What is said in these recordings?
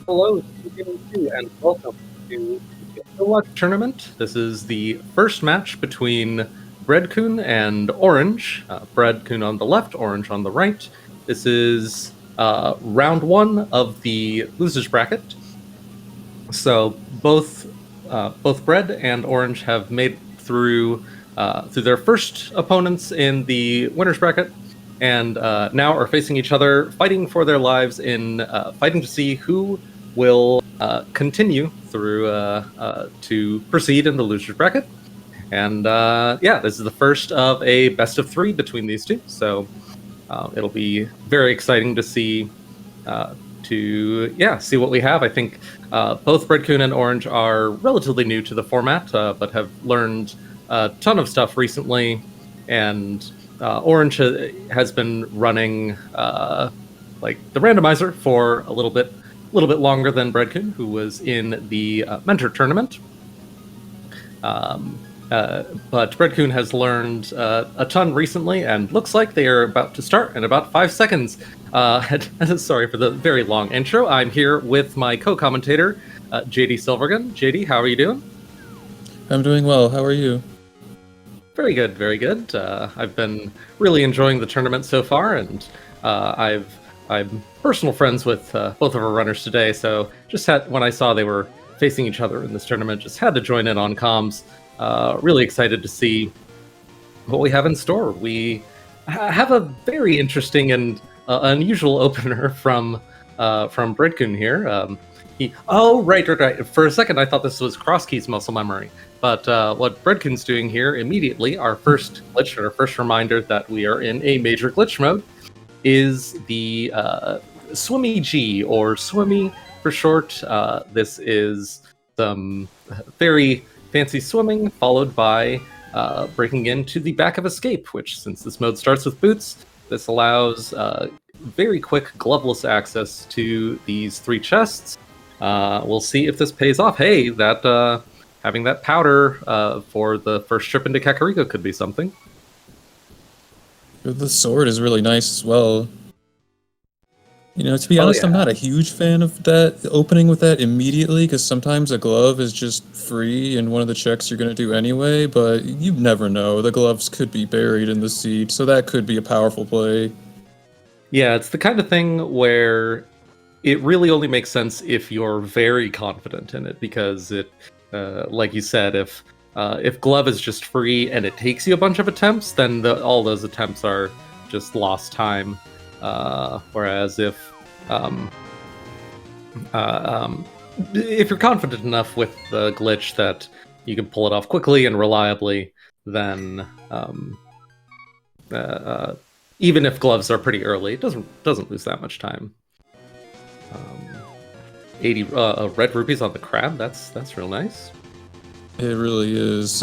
Hello, SpeedGaming 2, and welcome to the Overwatch tournament. This is the first match between Bread-Kun and Orange. Bread-Kun on the left, Orange on the right. This is round one of the losers bracket. So both Bread and Orange have made through their first opponents in the winners bracket, and now are facing each other, fighting for their lives in fighting to see who will continue through to proceed in the losers bracket. And yeah, this is the first of a best of three between these two, so it'll be very exciting to see see what we have. I think both Bread-Kun and Orange are relatively new to the format, but have learned a ton of stuff recently. And Orange has been running like the randomizer for a little bit longer than Bread-Kun, who was in the mentor tournament. But Bread-Kun has learned a ton recently, and looks like they are about to start in about 5 seconds. Sorry for the very long intro. I'm here with my co-commentator, JD Silvergun. JD, how are you doing? I'm doing well. How are you? Very good, very good. I've been really enjoying the tournament so far, and I'm personal friends with both of our runners today, so just when I saw they were facing each other in this tournament, just had to join in on comms. Really excited to see what we have in store. We have a very interesting and unusual opener from Bread-Kun here. Right. For a second, I thought this was Crosskey's muscle memory. But what Bread-Kun's doing here immediately, our first glitch, or our first reminder that we are in a major glitch mode, is the Swimmy G, or Swimmy for short. This is some very fancy swimming, followed by breaking into the back of escape, which, since this mode starts with boots, this allows very quick gloveless access to these 3 chests. We'll see if this pays off. Hey, that having that powder for the first trip into Kakariko could be something. The sword is really nice as well. You know, to be honest, yeah. I'm not a huge fan of that opening with that immediately, because sometimes a glove is just free in one of the checks you're going to do anyway, but you never know. The gloves could be buried in the seed, so that could be a powerful play. Yeah, it's the kind of thing where it really only makes sense if you're very confident in it, because it, like you said, if glove is just free and it takes you a bunch of attempts, then all those attempts are just lost time. Whereas if you're confident enough with the glitch that you can pull it off quickly and reliably, then even if gloves are pretty early, it doesn't lose that much time. 80 red rupees on the crab. That's real nice. It really is.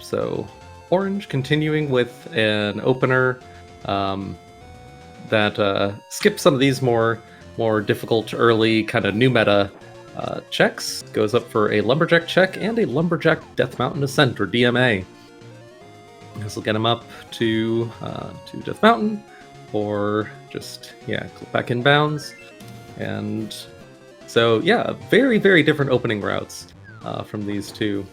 So Orange continuing with an opener that skips some of these more difficult early kind of new meta checks. Goes up for a Lumberjack check and a Lumberjack Death Mountain Ascent, or DMA. This will get him up to Death Mountain, or just clip back in bounds. And so very, very different opening routes from these two.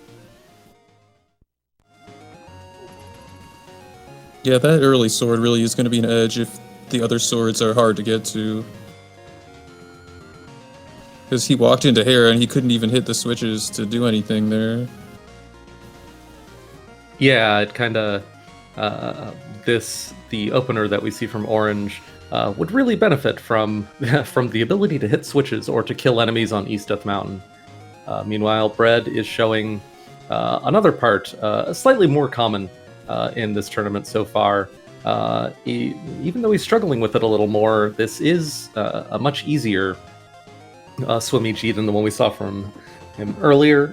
Yeah, that early sword really is going to be an edge if the other swords are hard to get to. Because he walked into Hera and he couldn't even hit the switches to do anything there. Yeah, it kind of the opener that we see from Orange would really benefit from the ability to hit switches or to kill enemies on East Death Mountain. Meanwhile, Bread is showing another part, slightly more common in this tournament so far. Even though he's struggling with it a little more, this is a much easier Swimmy G than the one we saw from him earlier.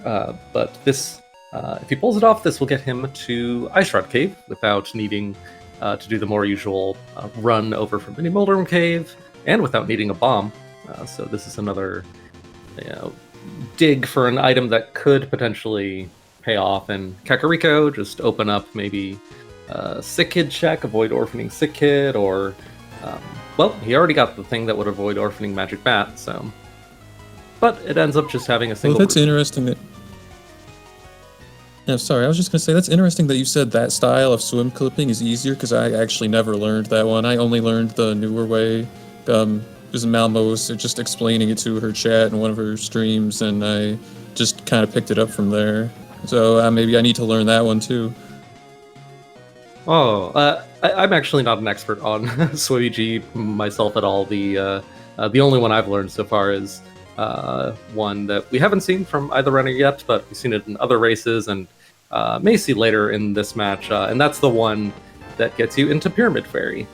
But this, if he pulls it off, this will get him to Ice Rod Cave without needing to do the more usual run over from Mini Moldrum Cave, and without needing a bomb. So this is another dig for an item that could potentially pay off in Kakariko. Just open up maybe Sick Kid check, avoid orphaning Sick Kid, or well, he already got the thing that would avoid orphaning Magic Bat, so... But it ends up just having a single... Well, that's interesting that... Yeah, sorry, I was just going to say, that's interesting that you said that style of swim clipping is easier, because I actually never learned that one. I only learned the newer way. It was Malmo was just explaining it to her chat in one of her streams, and I just kind of picked it up from there. So maybe I need to learn that one too. Oh, I'm actually not an expert on Swimmy G myself at all. The only one I've learned so far is one that we haven't seen from either runner yet, but we've seen it in other races and may see later in this match, and that's the one that gets you into Pyramid Fairy.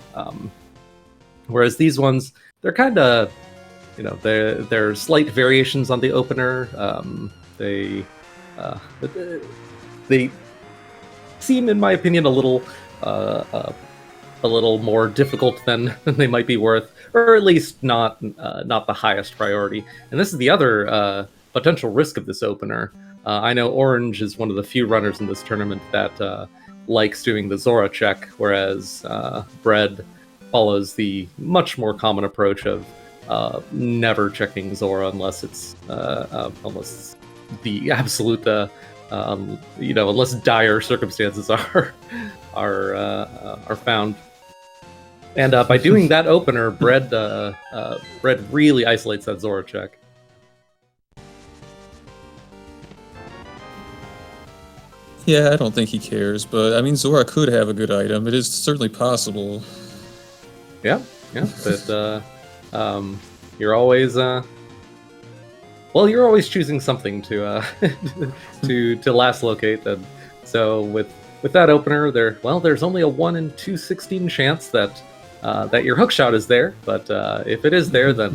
Whereas these ones, they're kind of, they're slight variations on the opener. They seem, in my opinion, a little more difficult than they might be worth, or at least not the highest priority. And this is the other potential risk of this opener. I know Orange is one of the few runners in this tournament that likes doing the Zora check, whereas Bread follows the much more common approach of never checking Zora unless it's the absolute unless dire circumstances are found. And by doing that opener, Bread really isolates that Zora check. Yeah, I don't think he cares, but I mean, Zora could have a good item. It is certainly possible. Yeah, but you're always you're always choosing something to to last locate. And so with that opener, there's only a 1 in 216 chance that your hookshot is there. But if it is there, then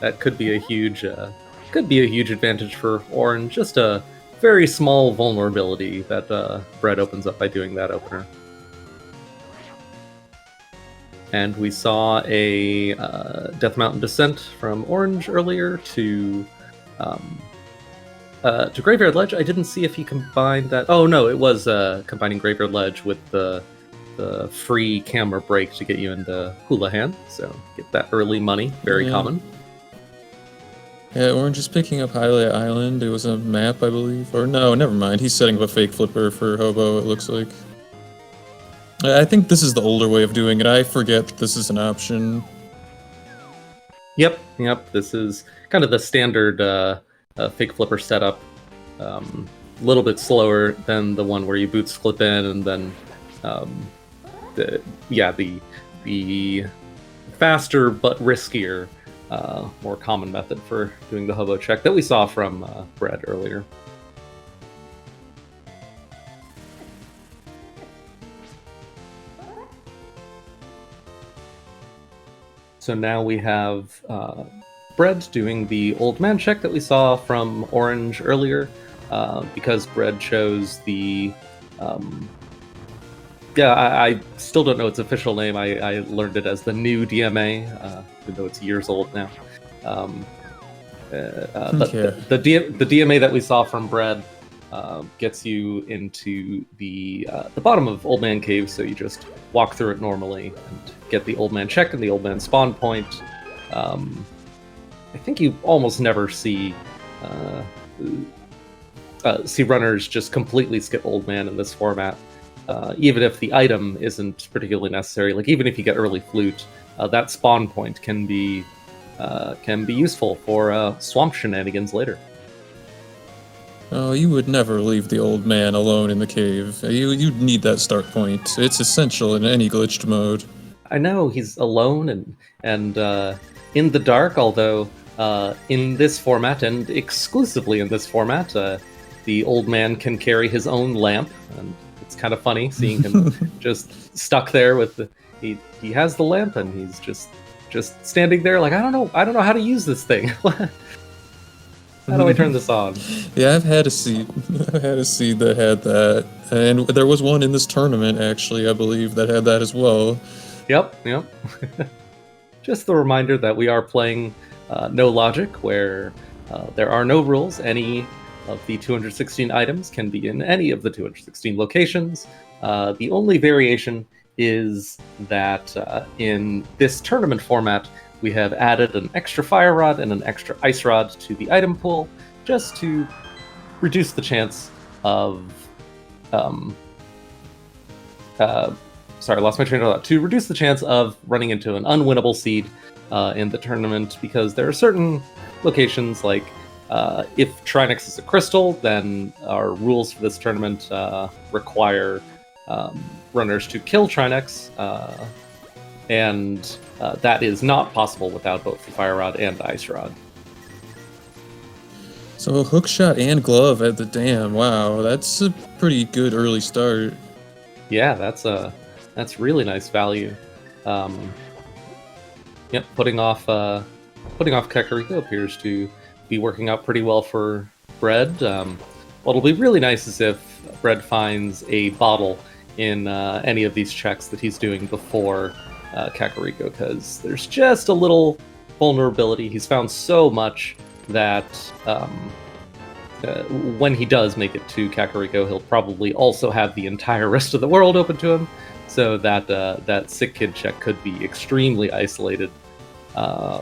that could be a huge advantage for Orange. Just a very small vulnerability that Bread opens up by doing that opener. And we saw a Death Mountain Descent from Orange earlier to Graveyard Ledge. I didn't see if he combined that. Oh no, it was combining Graveyard Ledge with the free camera break to get you into Houlihan. So get that early money, very common. Yeah, Orange is picking up Highlight Island. It was a map, I believe. Or no, never mind. He's setting up a fake flipper for Hobo, it looks like. I think this is the older way of doing it. I forget that this is an option. Yep. This is kind of the standard fake flipper setup. A little bit slower than the one where you boots flip in, and then the faster but riskier, more common method for doing the hobo check that we saw from Bread earlier. So now we have Bread doing the old man check that we saw from Orange earlier, because Bread chose the... I still don't know its official name. I learned it as the new DMA, even though it's years old now. But the DMA that we saw from Bread gets you into the bottom of Old Man Cave, so you just walk through it normally and get the Old Man check and the Old Man spawn point. I think you almost never see runners just completely skip Old Man in this format, even if the item isn't particularly necessary. Like even if you get early flute, that spawn point can be useful for swamp shenanigans later. Oh, you would never leave the old man alone in the cave. You'd need that start point. It's essential in any glitched mode. I know he's alone and in the dark, although in this format, and exclusively in this format, the old man can carry his own lamp, and it's kind of funny seeing him just stuck there with he has the lamp and he's just standing there like, I don't know how to use this thing. How do I turn this on? Yeah, I've had a seed that had that, and there was one in this tournament actually, I believe, that had that as well. Yep. Just the reminder that we are playing No Logic, where there are no rules. Any of the 216 items can be in any of the 216 locations. The only variation is that in this tournament format, we have added an extra fire rod and an extra ice rod to the item pool, just to reduce the chance of sorry, I lost my train of thought. To reduce the chance of running into an unwinnable seed in the tournament, because there are certain locations, like if Trinix is a crystal, then our rules for this tournament require runners to kill Trinix, and that is not possible without both the Fire Rod and the Ice Rod. So a hook shot and glove at the dam. Wow, that's a pretty good early start. Yeah, that's really nice value. Yep, putting off Kakariko appears to be working out pretty well for Bread. What'll be really nice is if Bread finds a bottle in any of these checks that he's doing before Kakariko, because there's just a little vulnerability. He's found so much that when he does make it to Kakariko, he'll probably also have the entire rest of the world open to him, so that that sick kid check could be extremely isolated.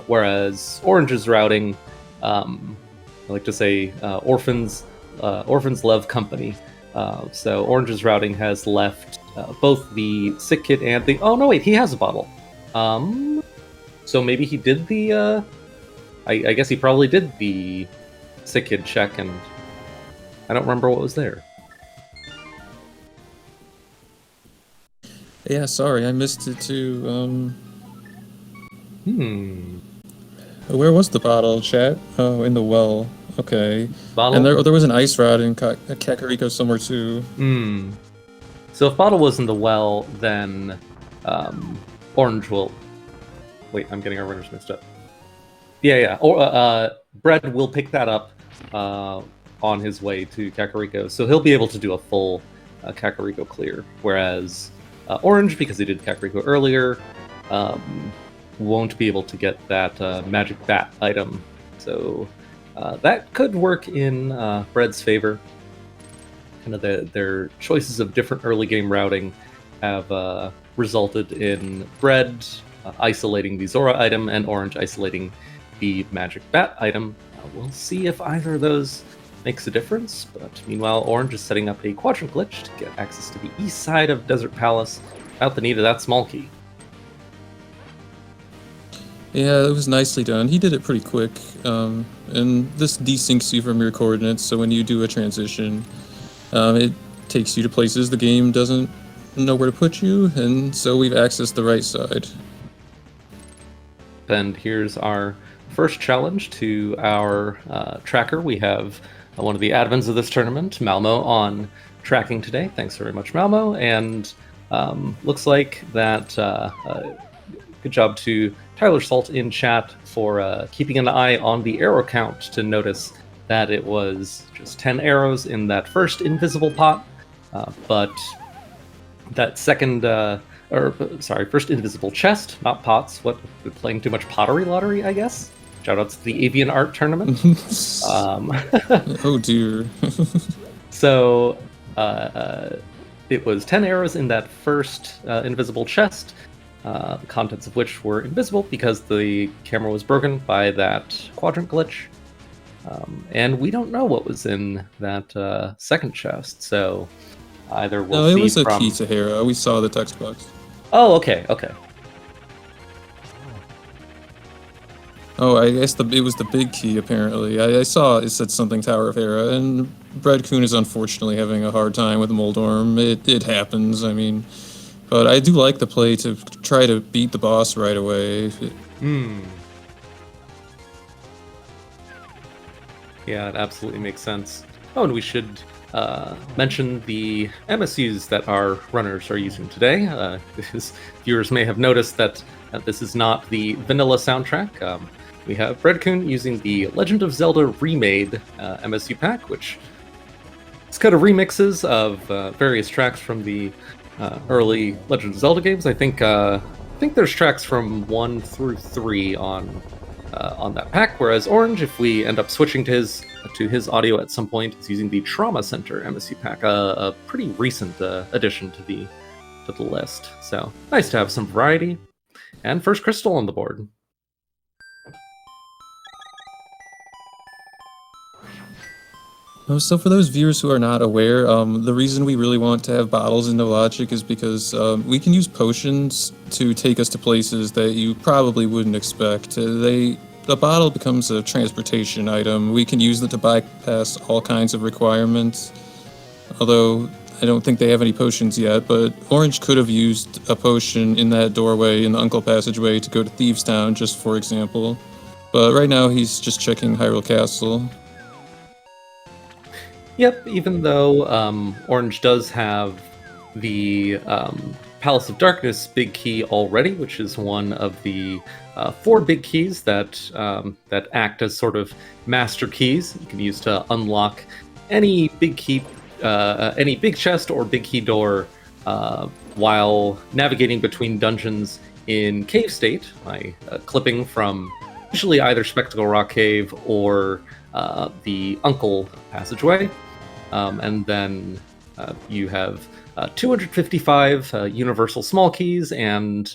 Whereas Orange's routing, I like to say, orphans love company. So Orange's routing has left both the sick kid and the... Oh no, wait, he has a bottle. So maybe he did the... I guess he probably did the sick kid check, and I don't remember what was there. Yeah, sorry, I missed it too. Where was the bottle, chat? Oh, in the well. Okay. Bottle? And there was an ice rod in Kakariko somewhere too. So if bottle was in the well, then Orange will... Wait, I'm getting our runners mixed up. Yeah. Or Bread will pick that up on his way to Kakariko, so he'll be able to do a full Kakariko clear. Whereas Orange, because he did Kakariko earlier, won't be able to get that magic bat item. So that could work in Bread's favor. Kind of their choices of different early game routing have resulted in Bread isolating the Zora item and Orange isolating the magic bat item. We'll see if either of those makes a difference, but meanwhile Orange is setting up a quadrant glitch to get access to the east side of Desert Palace without the need of that small key. Yeah, it was nicely done. He did it pretty quick, and this desyncs you from your coordinates, so when you do a transition, it takes you to places the game doesn't know where to put you, and so we've accessed the right side. And here's our first challenge to our tracker. We have one of the admins of this tournament, Malmo, on tracking today. Thanks very much, Malmo. And looks like that good job to Tyler Salt in chat for keeping an eye on the arrow count to notice that it was just 10 arrows in that first invisible pot, but that second... first invisible chest, not pots. What, we're playing too much pottery lottery, I guess? Shoutouts to the Avian Art Tournament. Oh dear. So, it was 10 arrows in that first invisible chest, the contents of which were invisible because the camera was broken by that quadrant glitch. And we don't know what was in that second chest, so either we'll see. No, it was a from... key to Hera. We saw the text box. Oh, okay. Oh, I guess it was the big key, apparently. I saw it said something Tower of Hera, and Bread-Kun is unfortunately having a hard time with Moldorm. It happens, I mean. But I do like the play to try to beat the boss right away. Yeah, it absolutely makes sense. Oh, and we should mention the MSUs that our runners are using today. Viewers may have noticed that this is not the vanilla soundtrack. We have Bread-Kun using the Legend of Zelda Remade MSU pack, which is kind of remixes of various tracks from the early Legend of Zelda games. I think there's tracks from 1 through 3 on that pack, whereas Orange, if we end up switching to his audio at some point, is using the Trauma Center MSU pack, a pretty recent addition to the to the list. So nice to have some variety. And first crystal on the board. So for those viewers who are not aware, the reason we really want to have bottles in No Logic is because we can use potions to take us to places that you probably wouldn't expect. The bottle becomes a transportation item. We can use it to bypass all kinds of requirements. Although I don't think they have any potions yet, but Orange could have used a potion in that doorway in the Uncle Passageway to go to Thieves Town, just for example. But right now he's just checking Hyrule Castle. Yep, even though Orange does have the Palace of Darkness big key already, which is one of the 4 big keys that that act as sort of master keys you can use to unlock any big key, any big chest or big key door while navigating between dungeons in Cave State by clipping from usually either Spectacle Rock Cave or the Uncle Passageway. And then you have 255 universal small keys, and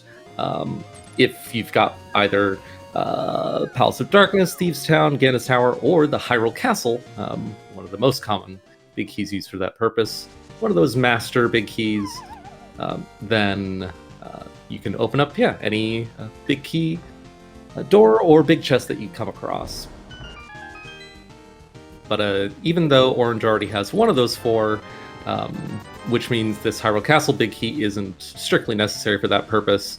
if you've got either Palace of Darkness, Thieves Town, Ganis Tower, or the Hyrule Castle, one of the most common big keys used for that purpose, one of those master big keys, then you can open up, any big key door or big chest that you come across. But even though Orange already has one of those 4, which means this Hyrule Castle big key isn't strictly necessary for that purpose,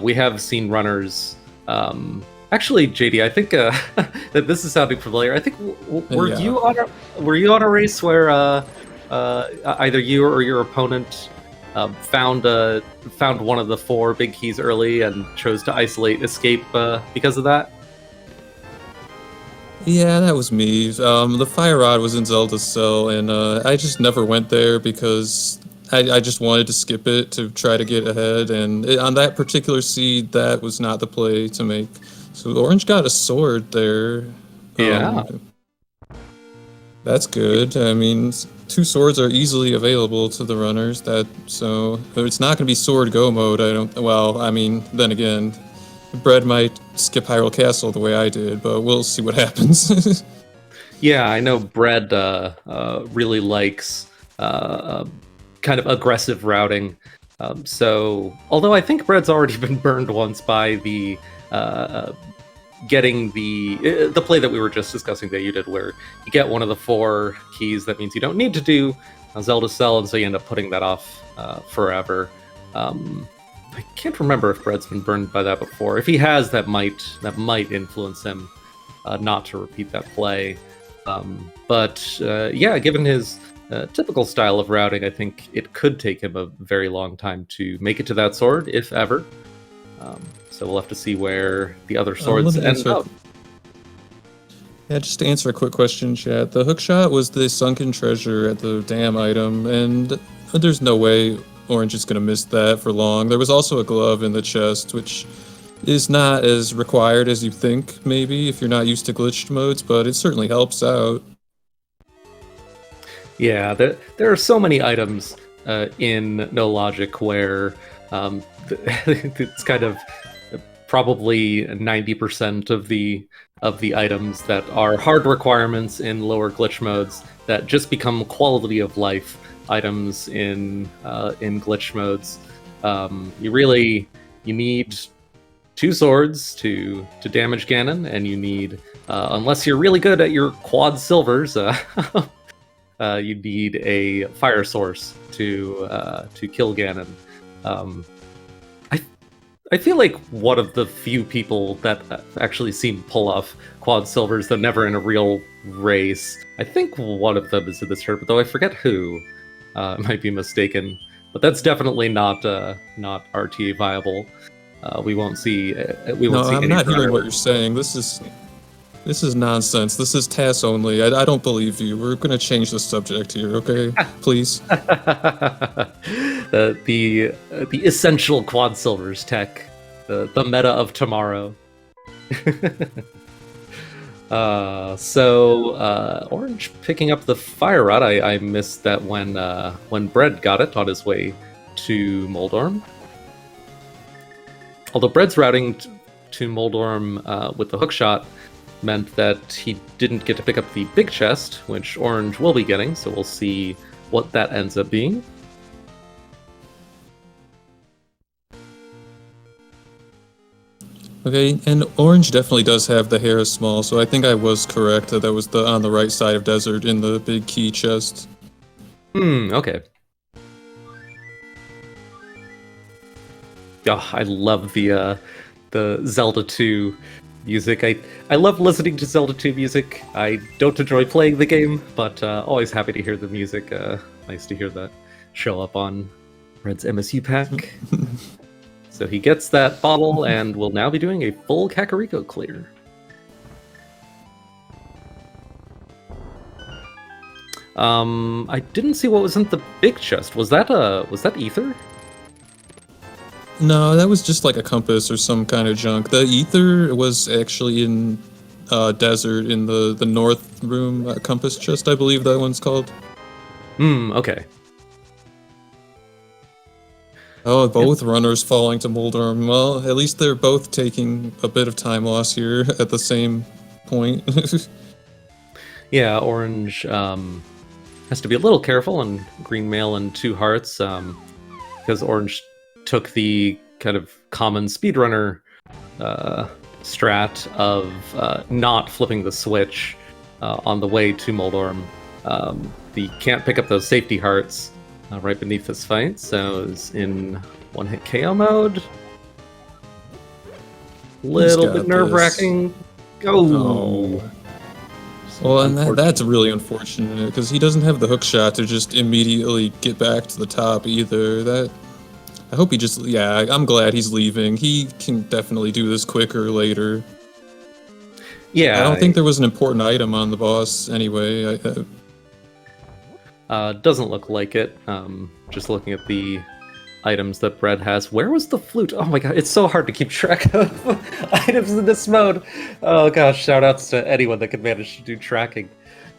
we have seen runners... actually, JD, I think that this is sounding familiar. I think were you on a race where either you or your opponent found one of the 4 big keys early and chose to isolate escape because of that? Yeah, that was me. The Fire Rod was in Zelda's Cell, and I just never went there because I just wanted to skip it to try to get ahead, and on that particular seed, that was not the play to make. So Orange got a sword there. Yeah. That's good. I mean, 2 swords are easily available to the runners, so it's not going to be sword go mode, then again, Bread might skip Hyrule Castle the way I did, but we'll see what happens. Yeah, I know Bread really likes kind of aggressive routing. So, although I think Bread's already been burned once by the getting the play that we were just discussing that you did, where you get one of the 4 keys, that means you don't need to do Zelda's Cell, and so you end up putting that off forever. I can't remember if Bread's been burned by that before. If he has, that might influence him not to repeat that play. But given his typical style of routing, I think it could take him a very long time to make it to that sword, if ever. So we'll have to see where the other swords end up. Yeah, just to answer a quick question, chat. The hookshot was the sunken treasure at the dam item, and there's no way Orange is going to miss that for long. There was also a glove in the chest, which is not as required as you think, maybe, if you're not used to glitched modes, but it certainly helps out. Yeah, there are so many items in No Logic where it's kind of probably 90% of the items that are hard requirements in lower glitch modes that just become quality of life items in glitch modes. You need 2 swords to damage Ganon, and you need, unless you're really good at your quad silvers, you need a fire source to kill Ganon. I feel like one of the few people that actually seen pull off quad silvers, though never in a real race. I think one of them is in this tournament, though I forget who. I might be mistaken, but that's definitely not RTA viable. We won't see. We won't see. I'm not hearing what you're saying. This is nonsense. This is TAS only. I don't believe you. We're going to change the subject here, okay? Please. The essential quad silvers tech, the meta of tomorrow. Orange picking up the fire rod. I missed that when Bread got it on his way to Moldorm. Although Bread's routing to Moldorm with the hookshot meant that he didn't get to pick up the big chest, which Orange will be getting, so we'll see what that ends up being. Okay, and Orange definitely does have the hair small, so I think I was correct that that was the on the right side of Desert in the big key chest. Okay. Oh, I love the Zelda 2 music. I love listening to Zelda 2 music. I don't enjoy playing the game, but always happy to hear the music. Nice to hear that show up on Red's MSU pack. So he gets that bottle and will now be doing a full Kakariko clear. I didn't see what was in the big chest. Was that ether? No, that was just like a compass or some kind of junk. The ether was actually in Desert in the north room compass chest, I believe that one's called. Okay. Oh, both runners falling to Moldorm. Well, at least they're both taking a bit of time loss here at the same point. Yeah, Orange has to be a little careful on Green Mail and 2 Hearts, because Orange took the kind of common speedrunner strat of not flipping the switch on the way to Moldorm. He can't pick up those safety hearts right beneath this fight, so is in one-hit KO mode. Little bit nerve-wracking. Oh. Well, and that's really unfortunate, because he doesn't have the hook shot to just immediately get back to the top either. I hope he just... Yeah, I'm glad he's leaving. He can definitely do this quicker later. Yeah. I don't think there was an important item on the boss anyway. Doesn't look like it. Just looking at the items that Bread has. Where was the flute? Oh my god, it's so hard to keep track of items in this mode. Oh gosh, shoutouts to anyone that could manage to do tracking.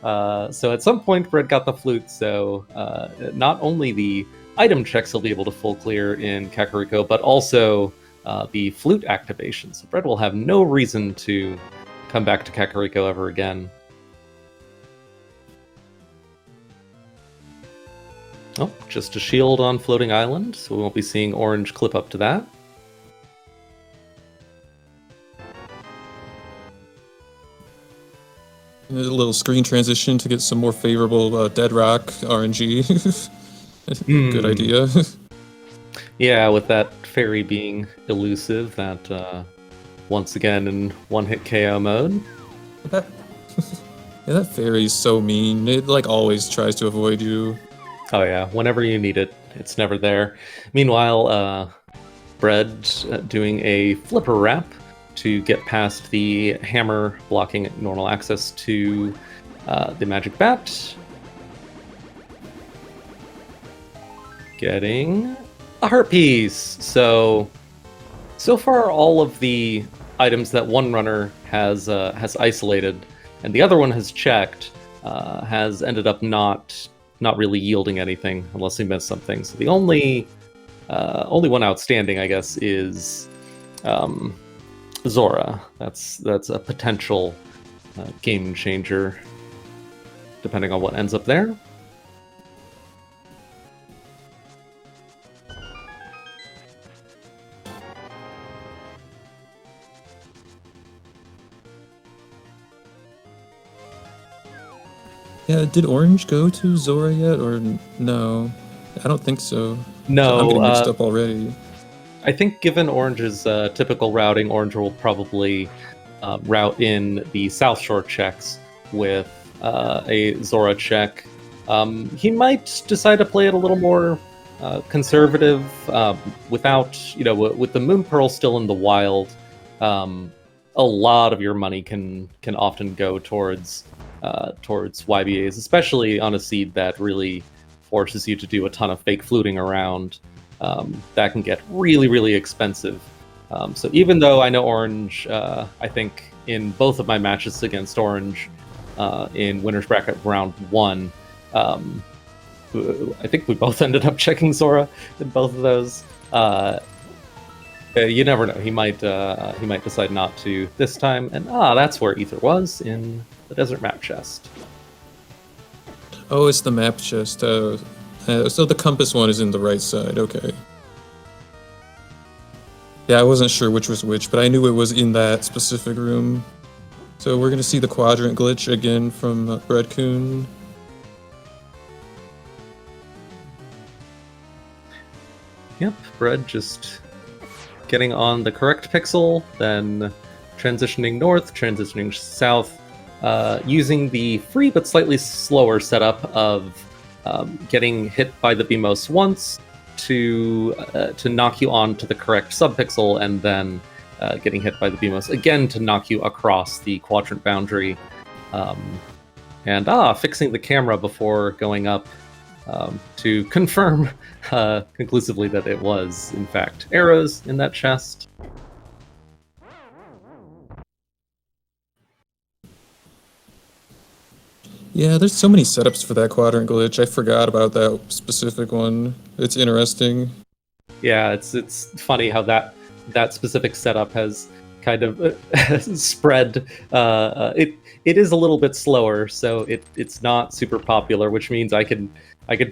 So at some point, Bread got the flute, so not only the item checks he'll be able to full clear in Kakariko, but also the flute activation. So Bread will have no reason to come back to Kakariko ever again. Oh, just a shield on Floating Island, so we won't be seeing Orange clip up to that. A little screen transition to get some more favorable Dead Rock RNG. Good idea. Yeah, with that fairy being elusive, that once again in one-hit KO mode. Yeah, that fairy's so mean. It like always tries to avoid you. Oh yeah, whenever you need it, it's never there. Meanwhile, Bread doing a flipper wrap to get past the hammer blocking normal access to the magic bat. Getting a heart piece. So far all of the items that one runner has isolated and the other one has checked has ended up not really yielding anything unless he missed something. So the only one outstanding, I guess, is Zora. That's a potential game changer, depending on what ends up there. Yeah, did Orange go to Zora yet, or no? I don't think so. No, I'm getting mixed up already. I think given Orange's typical routing, Orange will probably route in the South Shore checks with a Zora check. He might decide to play it a little more conservative without, with the Moon Pearl still in the wild. A lot of your money can often go towards YBAs, especially on a seed that really forces you to do a ton of fake fluting around. That can get really, really expensive. So even though I know Orange, I think in both of my matches against Orange in Winner's Bracket Round 1, I think we both ended up checking Zora in both of those. You never know. He might decide not to this time. And that's where Ether was, in the desert map chest. Oh, it's the map chest. So the compass one is in the right side. Okay. Yeah, I wasn't sure which was which, but I knew it was in that specific room. So we're gonna see the quadrant glitch again from Bread-Kun. Yep, Bread just getting on the correct pixel, then transitioning north, transitioning south, using the free but slightly slower setup of getting hit by the BMOS once to knock you on to the correct subpixel, and then getting hit by the BMOS again to knock you across the quadrant boundary. And fixing the camera before going up to confirm conclusively that it was, in fact, arrows in that chest. Yeah, there's so many setups for that quadrant glitch. I forgot about that specific one. It's interesting. Yeah, it's funny how that specific setup has kind of spread. It is a little bit slower, so it's not super popular, which means I could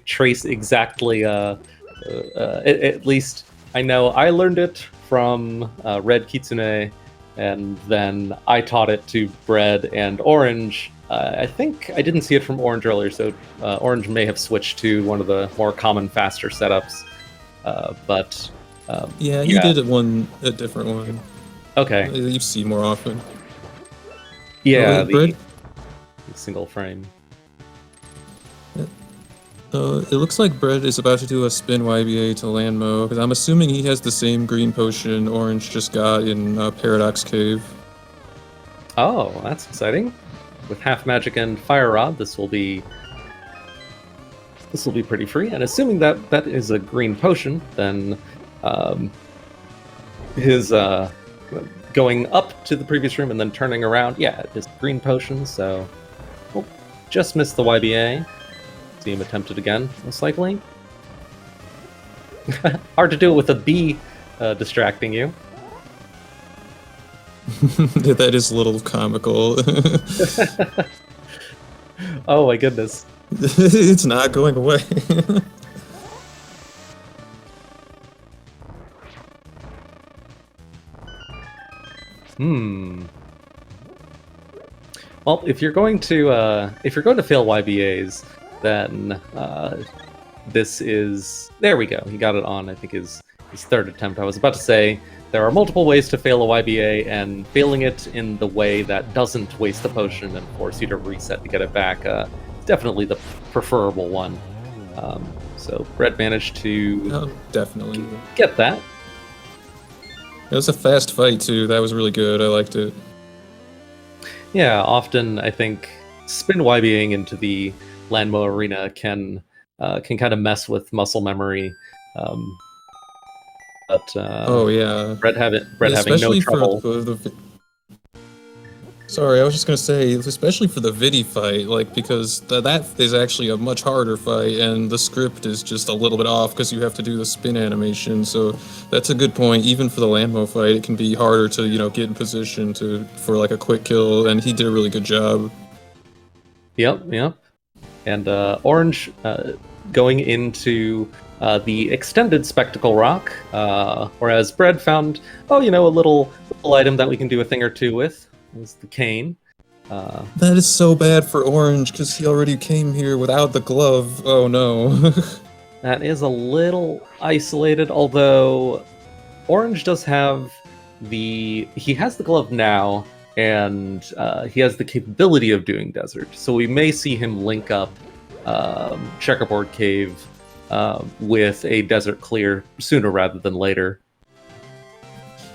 trace exactly. At least I know I learned it from Red Kitsune, and then I taught it to Bread and Orange. I think I didn't see it from Orange earlier, so Orange may have switched to one of the more common, faster setups. But yeah, you did a different one. Okay. You see more often. Yeah, the single frame. It looks like Bread is about to do a spin YBA to Landmo, because I'm assuming he has the same green potion Orange just got in Paradox Cave. Oh, that's exciting. With Half Magic and Fire Rod, this will be pretty free. And assuming that is a green potion, then his going up to the previous room and then turning around, yeah, it is green potion. So, just missed the YBA. See him attempt it again, most likely. Hard to do it with a bee distracting you. That is a little comical. Oh my goodness. It's not going away. Well, if you're going to fail YBAs, then this is, there we go. He got it on, I think, his third attempt. I was about to say there are multiple ways to fail a YBA, and failing it in the way that doesn't waste the potion and force you to reset to get it back is definitely the preferable one. So Bread managed to definitely get that. It was a fast fight too. That was really good. I liked it. Yeah, often I think spin YBAing into the Landmo arena can kind of mess with muscle memory. But oh yeah, Bread having no trouble. Sorry, I was just gonna say, especially for the Vidi fight, like, because that is actually a much harder fight, and the script is just a little bit off because you have to do the spin animation. So that's a good point. Even for the Landmo fight, it can be harder to get in position for like a quick kill, and he did a really good job. Yep. And Orange going into the extended Spectacle Rock, whereas Bread found, a little item that we can do a thing or two with. Is the cane. That is so bad for Orange, because he already came here without the glove. Oh no. That is a little isolated, although Orange does have he has the glove now, and he has the capability of doing desert, so we may see him link up Checkerboard Cave with a desert clear sooner rather than later.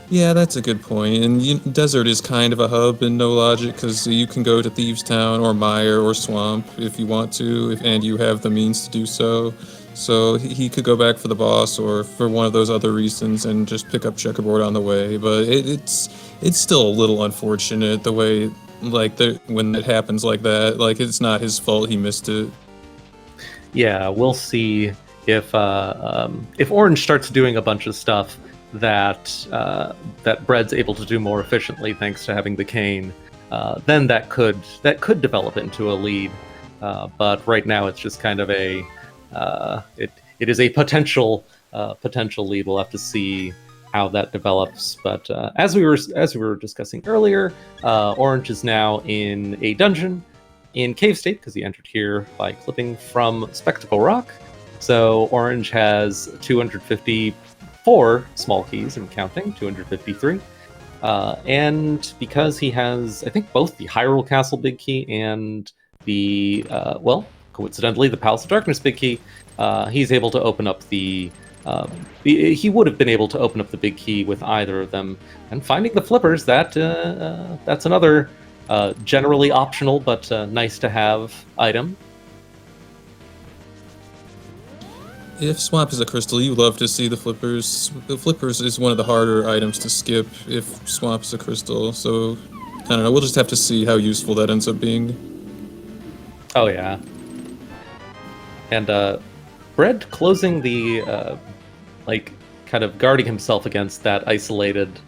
Yeah, that's a good point. And desert is kind of a hub in No Logic, because you can go to Thieves Town or Mire or Swamp if you want to, and you have the means to do so. So he could go back for the boss or for one of those other reasons and just pick up Checkerboard on the way. But it's still a little unfortunate the way, like, when it happens like that. Like, it's not his fault he missed it. Yeah, we'll see if Orange starts doing a bunch of stuff that Bread's able to do more efficiently thanks to having the cane. Then that could develop into a lead. But right now it's just kind of a it is a potential lead. We'll have to see how that develops. But as we were discussing earlier, Orange is now in a dungeon in Cave State because he entered here by clipping from Spectacle Rock. So Orange has 254 small keys and counting, 253. And because he has, I think, both the Hyrule Castle big key and the, coincidentally, the Palace of Darkness big key, he's able to open up the he would have been able to open up the big key with either of them. And finding the flippers, that's another generally optional but nice to have item. If Swamp is a crystal, you love to see the flippers. The flippers is one of the harder items to skip if Swamp is a crystal, so I don't know, we'll just have to see how useful that ends up being. Oh yeah. And Bread closing the kind of guarding himself against that isolated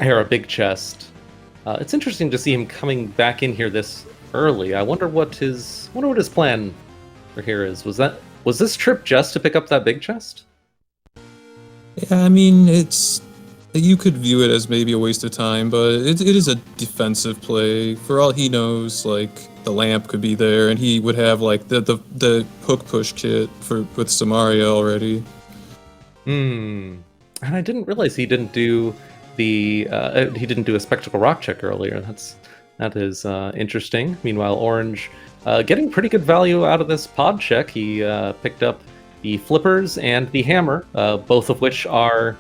Hera big chest. It's interesting to see him coming back in here this early. I wonder what his plan for here is. Was this trip just to pick up that big chest? Yeah, I mean, you could view it as maybe a waste of time, but it is a defensive play. For all he knows, like, the lamp could be there, and he would have like the hook push kit with Samaria already. And I didn't realize he didn't do a Spectacle Rock check earlier. That is interesting. Meanwhile, Orange getting pretty good value out of this pod check. He picked up the flippers and the hammer, both of which are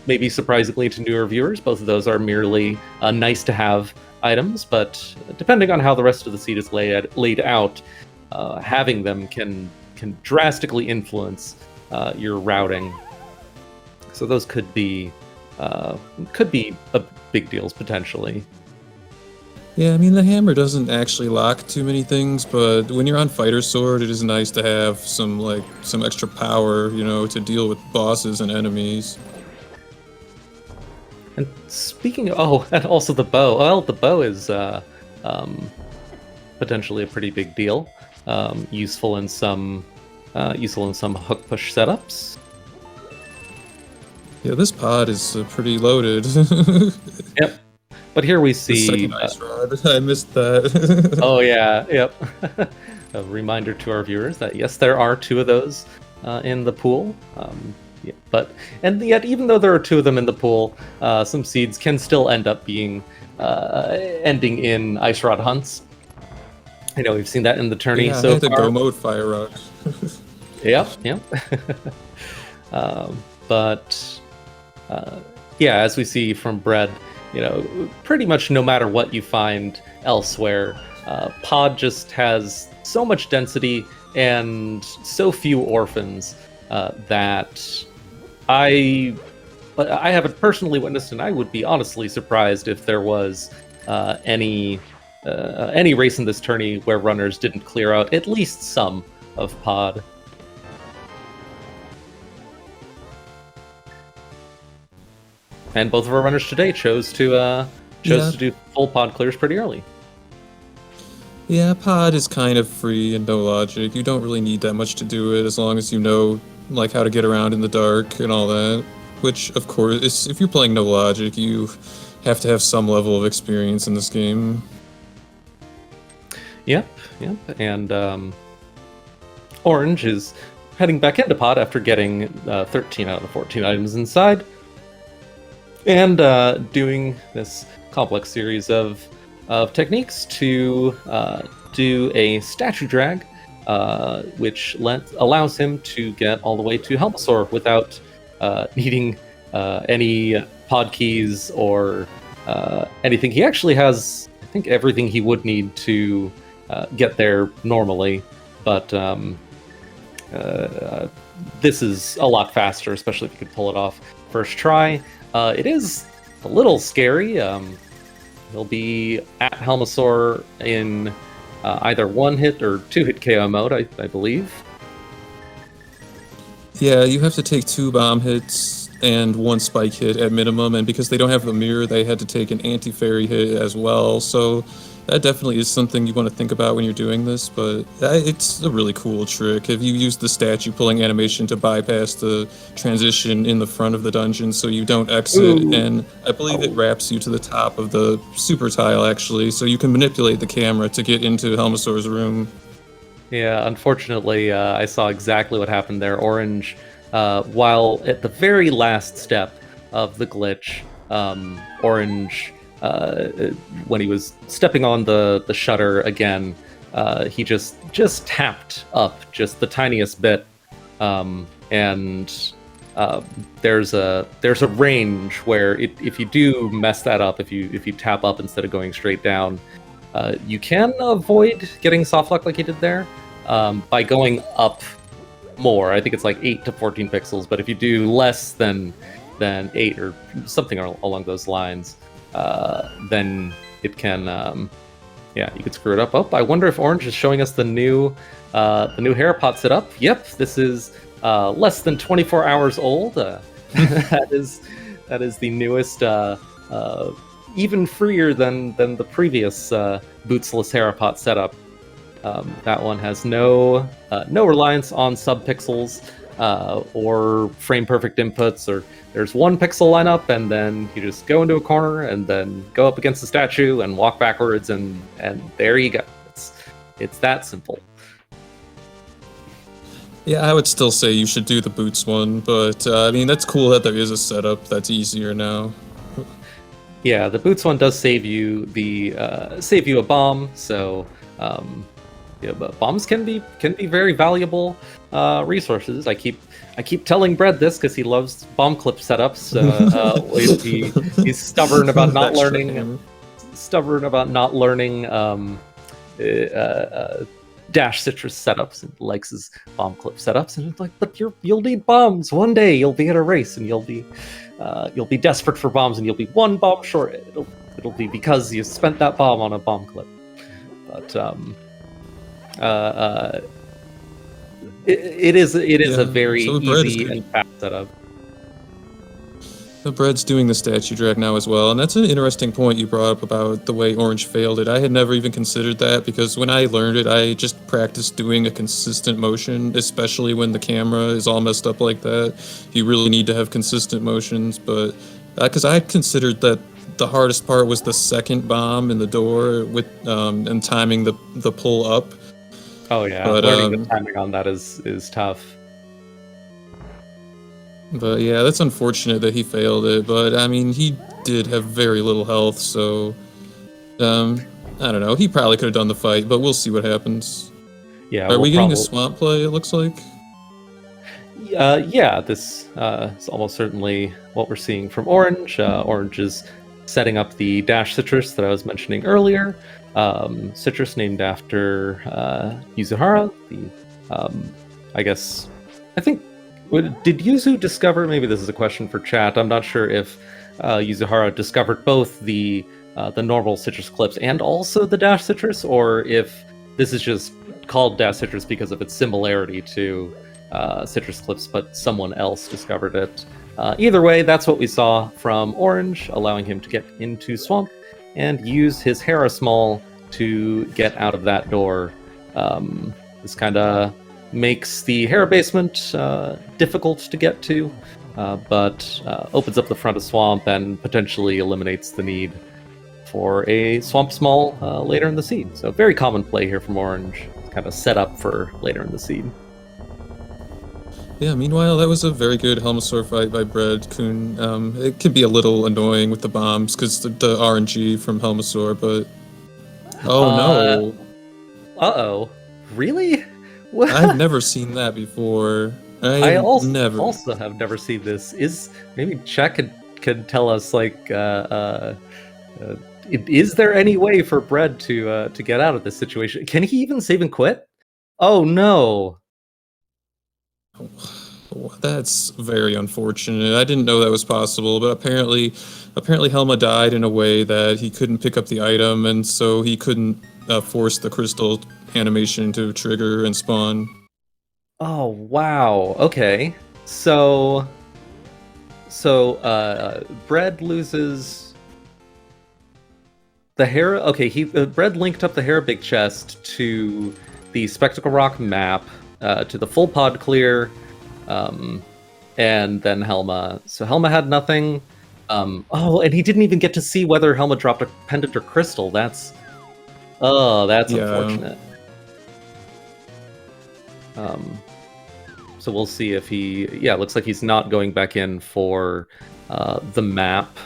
maybe surprisingly to newer viewers. Both of those are merely nice to have items, but depending on how the rest of the seed is laid out, having them can drastically influence your routing. So those could be big deals potentially. Yeah, I mean, the hammer doesn't actually lock too many things, but when you're on Fighter Sword, it is nice to have some extra power, to deal with bosses and enemies. And speaking of, and also the bow. Well, the bow is potentially a pretty big deal. Useful in some hook push setups. Yeah, this pod is pretty loaded. Yep. But here we see... The second ice rod. I missed that. Oh, yeah. Yep. A reminder to our viewers that, yes, there are two of those in the pool. And yet, even though there are two of them in the pool, some seeds can still end up being ending in Ice Rod hunts. I know we've seen that in the tourney so I had to far. go mode Fire Rod. Yep. As we see from Bread, pretty much no matter what you find elsewhere, Pod just has so much density and so few orphans that I haven't personally witnessed, and I would be honestly surprised if there was any race in this tourney where runners didn't clear out at least some of Pod. And both of our runners today chose to do full pod clears pretty early. Yeah, pod is kind of free and no logic. You don't really need that much to do it as long as you know how to get around in the dark and all that. Which, of course, if you're playing no logic, you have to have some level of experience in this game. Yep. And Orange is heading back into pod after getting 13 out of the 14 items inside. And doing this complex series of techniques to do a statue drag, which allows him to get all the way to Helmasaur without needing any pod keys or anything. He actually has, I think, everything he would need to get there normally, but this is a lot faster, especially if you could pull it off first try. It is a little scary. He'll be at Helmasaur in either 1-hit or 2-hit KO mode, I believe. Yeah, you have to take 2 bomb hits and 1 spike hit at minimum, and because they don't have the mirror, they had to take an anti-fairy hit as well, so that definitely is something you want to think about when you're doing this, but it's a really cool trick. If you use the statue pulling animation to bypass the transition in the front of the dungeon so you don't exit, Ooh. and I believe it wraps you to the top of the super tile, actually, so you can manipulate the camera to get into Helmasaur's room. Yeah, unfortunately, I saw exactly what happened there. Orange, while at the very last step of the glitch, Orange, when he was stepping on the shutter again, he just tapped up just the tiniest bit, and there's a range where if you do mess that up, if you tap up instead of going straight down, you can avoid getting soft lock like you did there by going up more. I think it's like 8 to 14 pixels, but if you do less than 8 or something along those lines, then it can, yeah, you could screw it up. Oh, I wonder if Orange is showing us the new Harapot setup. Yep, this is less than 24 hours old. that is the newest. Even freer than the previous bootsless Harapot setup. That one has no reliance on subpixels or frame perfect inputs, or there's one pixel lineup and then you just go into a corner and then go up against the statue and walk backwards and there you go. It's that simple. Yeah, I would still say you should do the boots one, but I mean, that's cool that there is a setup that's easier now. Yeah, the boots one does save you a bomb, so yeah, but bombs can be very valuable resources. I keep telling Bread this because he loves bomb clip setups. He's stubborn about not learning. Stubborn about not learning dash citrus setups and likes his bomb clip setups. And it's like, but you'll need bombs one day. You'll be at a race and you'll be desperate for bombs and you'll be one bomb short. It'll be because you spent that bomb on a bomb clip. But it is a very easy and fast setup. The Bread's doing the statue drag now as well, and that's an interesting point you brought up about the way Orange failed it. I had never even considered that, because when I learned it, I just practiced doing a consistent motion, especially when the camera is all messed up like that. You really need to have consistent motions, but because I considered that the hardest part was the second bomb in the door with and timing the pull up. Oh yeah, but, learning the timing on that is tough. But yeah, that's unfortunate that he failed it. But I mean, he did have very little health, so I don't know. He probably could have done the fight, but we'll see what happens. Yeah, are we getting a swamp play? It looks like. Yeah, this is almost certainly what we're seeing from Orange. Orange is setting up the dash citrus that I was mentioning earlier. Citrus named after Yuzuhara. I think. Did Yuzu discover? Maybe this is a question for chat. I'm not sure if Yuzuhara discovered both the normal citrus clips and also the dash citrus, or if this is just called dash citrus because of its similarity to citrus clips, but someone else discovered it. Either way, that's what we saw from Orange, allowing him to get into Swamp and use his Harasmall to get out of that door. This kind of makes the Hera basement difficult to get to, but opens up the front of Swamp and potentially eliminates the need for a Swamp Small later in the seed. So very common play here from Orange, kind of set up for later in the seed. Yeah, meanwhile, that was a very good Helmasaur fight by Bread-Kun. It can be a little annoying with the bombs because the RNG from Helmasaur, but... Oh no! Uh-oh. Really? I've never seen that before. I also have never seen this. Maybe Chuck could tell us, like, is there any way for Bread to get out of this situation? Can he even save and quit? Oh no! That's very unfortunate. I didn't know that was possible, but apparently Helma died in a way that he couldn't pick up the item, and so he couldn't force the crystal animation to trigger and spawn. Oh wow. Okay. So Bread loses the Hera. Okay, Bread linked up the Hera Big Chest to the Spectacle Rock map, to the full pod clear, and then Helma. So Helma had nothing. Oh, and he didn't even get to see whether Helma dropped a pendant or crystal. That's unfortunate. So we'll see if he... Yeah, it looks like he's not going back in for the map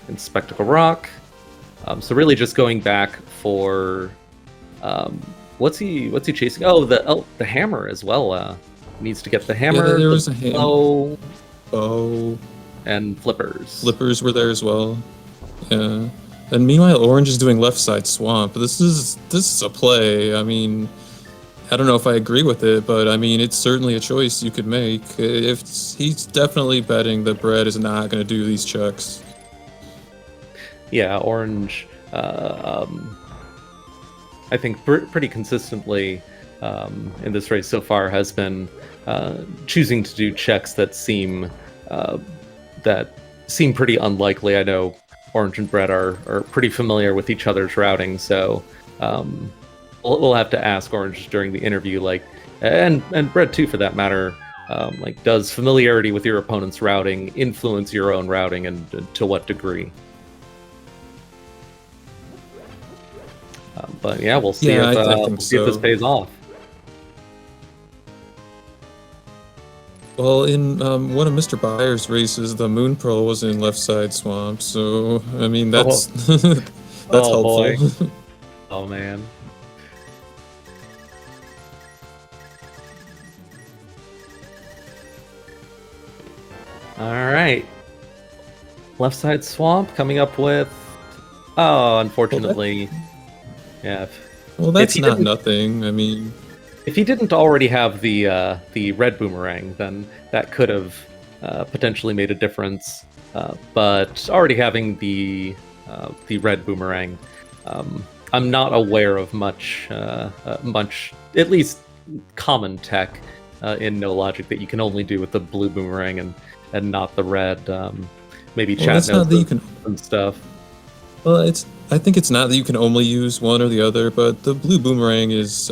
in Spectacle Rock. So really just going back for... what's he chasing? Oh, the hammer as well. Needs to get the hammer, yeah, there was a hammer. bow, and flippers. Flippers were there as well. Yeah. And meanwhile, Orange is doing left side swamp. This is a play. I mean, I don't know if I agree with it, but I mean, it's certainly a choice you could make. If he's definitely betting that Bread is not going to do these checks. Yeah, Orange, I think pretty consistently in this race so far has been choosing to do checks that seem pretty unlikely. I know Orange and Bread are pretty familiar with each other's routing, so we'll have to ask Orange during the interview, like, and Bread too for that matter, like, does familiarity with your opponent's routing influence your own routing, and to what degree? But yeah, we'll see if this pays off. Well, in one of Mr. Byers' races, the Moon Pearl was in left side swamp, so I mean that's that's helpful. Boy. Oh man. All right. Left side swamp coming up with... Oh, unfortunately. Yeah. Well, that's not nothing. I mean, if he didn't already have the red boomerang, then that could have potentially made a difference. But already having the red boomerang, I'm not aware of much, at least common tech in No Logic that you can only do with the blue boomerang and not the red. Maybe chat notes and stuff. Well, I think it's not that you can only use one or the other, but the blue boomerang is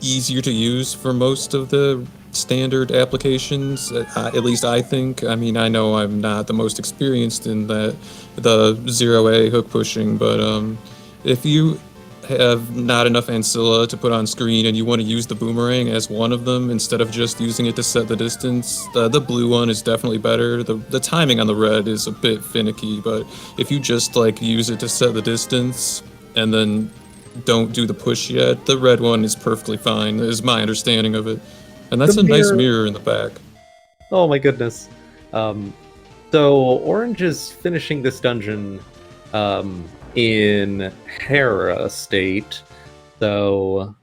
easier to use for most of the standard applications, at least I think. I mean, I know I'm not the most experienced in the 0A hook pushing, but if you have not enough ancilla to put on screen and you want to use the boomerang as one of them instead of just using it to set the distance, the blue one is definitely better. The timing on the red is a bit finicky, but if you just like use it to set the distance and then don't do the push yet, the red one is perfectly fine, is my understanding of it. And that's a nice mirror in the back. Oh my goodness. So Orange is finishing this dungeon in Hera State, so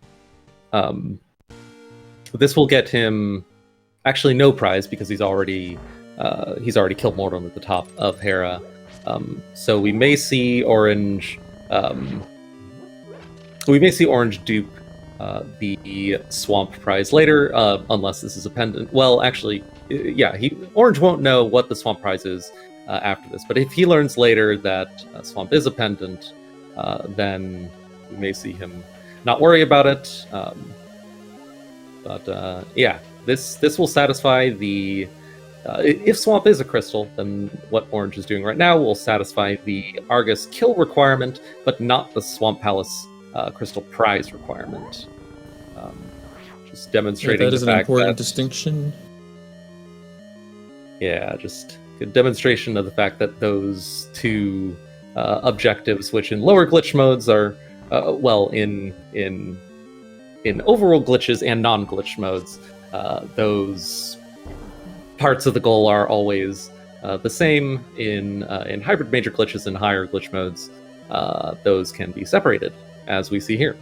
this will get him actually no prize because he's already killed Mortem at the top of Hera. So we may see Orange dupe the Swamp prize later, unless this is a pendant. Well, actually, yeah, Orange won't know what the Swamp prize is after this, but if he learns later that Swamp is a pendant, then we may see him not worry about it. But yeah, this will satisfy the... if Swamp is a crystal, then what Orange is doing right now will satisfy the Argus kill requirement, but not the Swamp Palace crystal prize requirement. Just demonstrating that is the fact an important that, distinction. Yeah, just a demonstration of the fact that those two objectives, which in lower glitch modes are, well, in overall glitches and non-glitch modes, those parts of the goal are always the same. In hybrid major glitches and higher glitch modes, those can be separated, as we see here.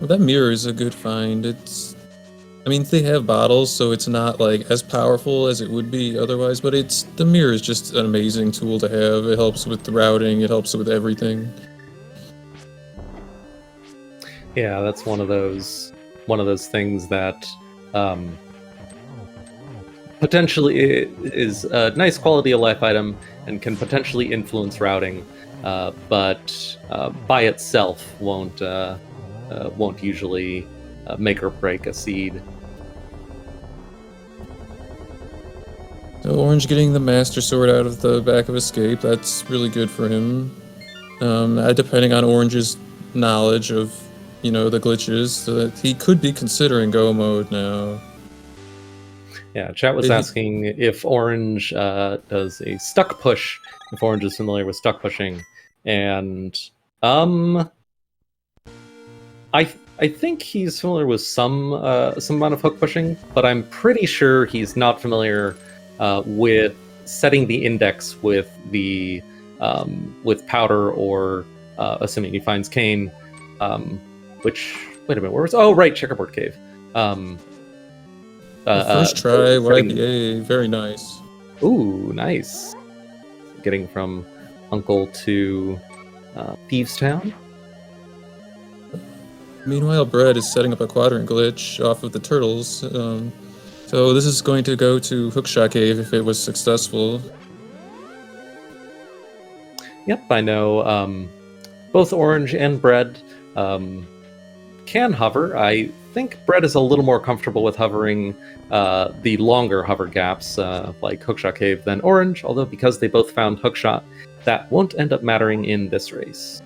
Well, that mirror is a good find. I mean, they have bottles, so it's not like as powerful as it would be otherwise, but the mirror is just an amazing tool to have. It helps with the routing, it helps with everything. Yeah, that's one of those things that potentially is a nice quality of life item and can potentially influence routing, but by itself won't usually make or break a seed. So Orange getting the Master Sword out of the back of Escape, that's really good for him. Depending on Orange's knowledge of, the glitches, so that he could be considering Go mode now. Yeah, chat was asking if Orange does a stuck push, if Orange is familiar with stuck pushing, and I think he's familiar with some amount of hook pushing, but I'm pretty sure he's not familiar with setting the index with the with powder or assuming he finds cane. Which wait a minute, where was? Oh, right, Checkerboard Cave. First try, YBA, very nice. Ooh, nice. Getting from Uncle to Thieves Town. Meanwhile, Bread is setting up a quadrant glitch off of the turtles. So this is going to go to Hookshot Cave if it was successful. Yep, I know. Both Orange and Bread can hover. I think Bread is a little more comfortable with hovering the longer hover gaps, like Hookshot Cave, than Orange, although because they both found Hookshot, that won't end up mattering in this race.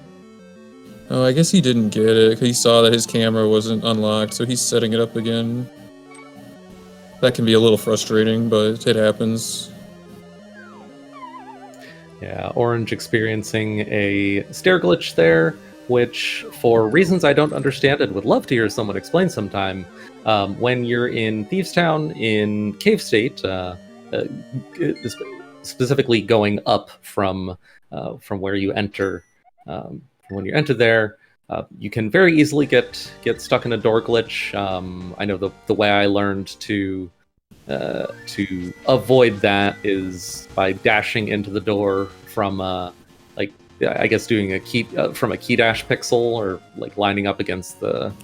Oh, I guess he didn't get it. He saw that his camera wasn't unlocked, so he's setting it up again. That can be a little frustrating, but it happens. Yeah, Orange experiencing a stair glitch there, which, for reasons I don't understand and would love to hear someone explain sometime, when you're in Thieves Town in Cave State, specifically going up from where you enter, when you enter there, you can very easily get stuck in a door glitch. I know the way I learned to avoid that is by dashing into the door from I guess doing a key from a key dash pixel, or like lining up against the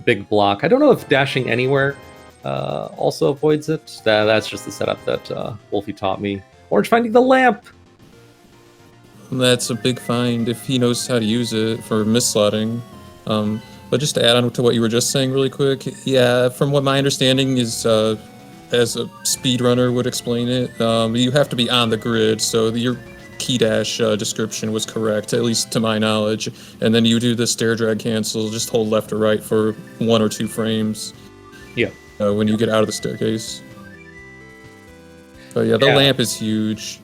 big block. I don't know if dashing anywhere also avoids it. That's just the setup that Wolfie taught me. Orange finding the lamp. That's a big find if he knows how to use it for misslotting. But just to add on to what you were just saying really quick, yeah, from what my understanding is, as a speedrunner would explain it, you have to be on the grid, so your key dash description was correct, at least to my knowledge. And then you do the stair drag cancel, just hold left or right for 1 or 2 frames. Yeah. When you get out of the staircase. But yeah, the lamp is huge.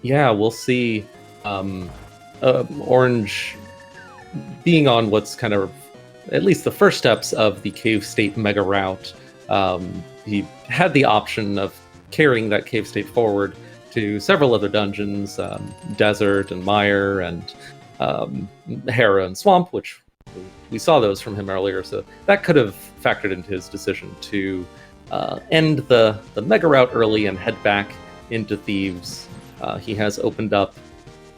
Yeah, we'll see. Orange being on what's kind of at least the first steps of the Cave State mega route. He had the option of carrying that Cave State forward to several other dungeons, Desert and Mire and Hera and Swamp, which we saw those from him earlier, so that could have factored into his decision to end the mega route early and head back into Thieves. He has opened up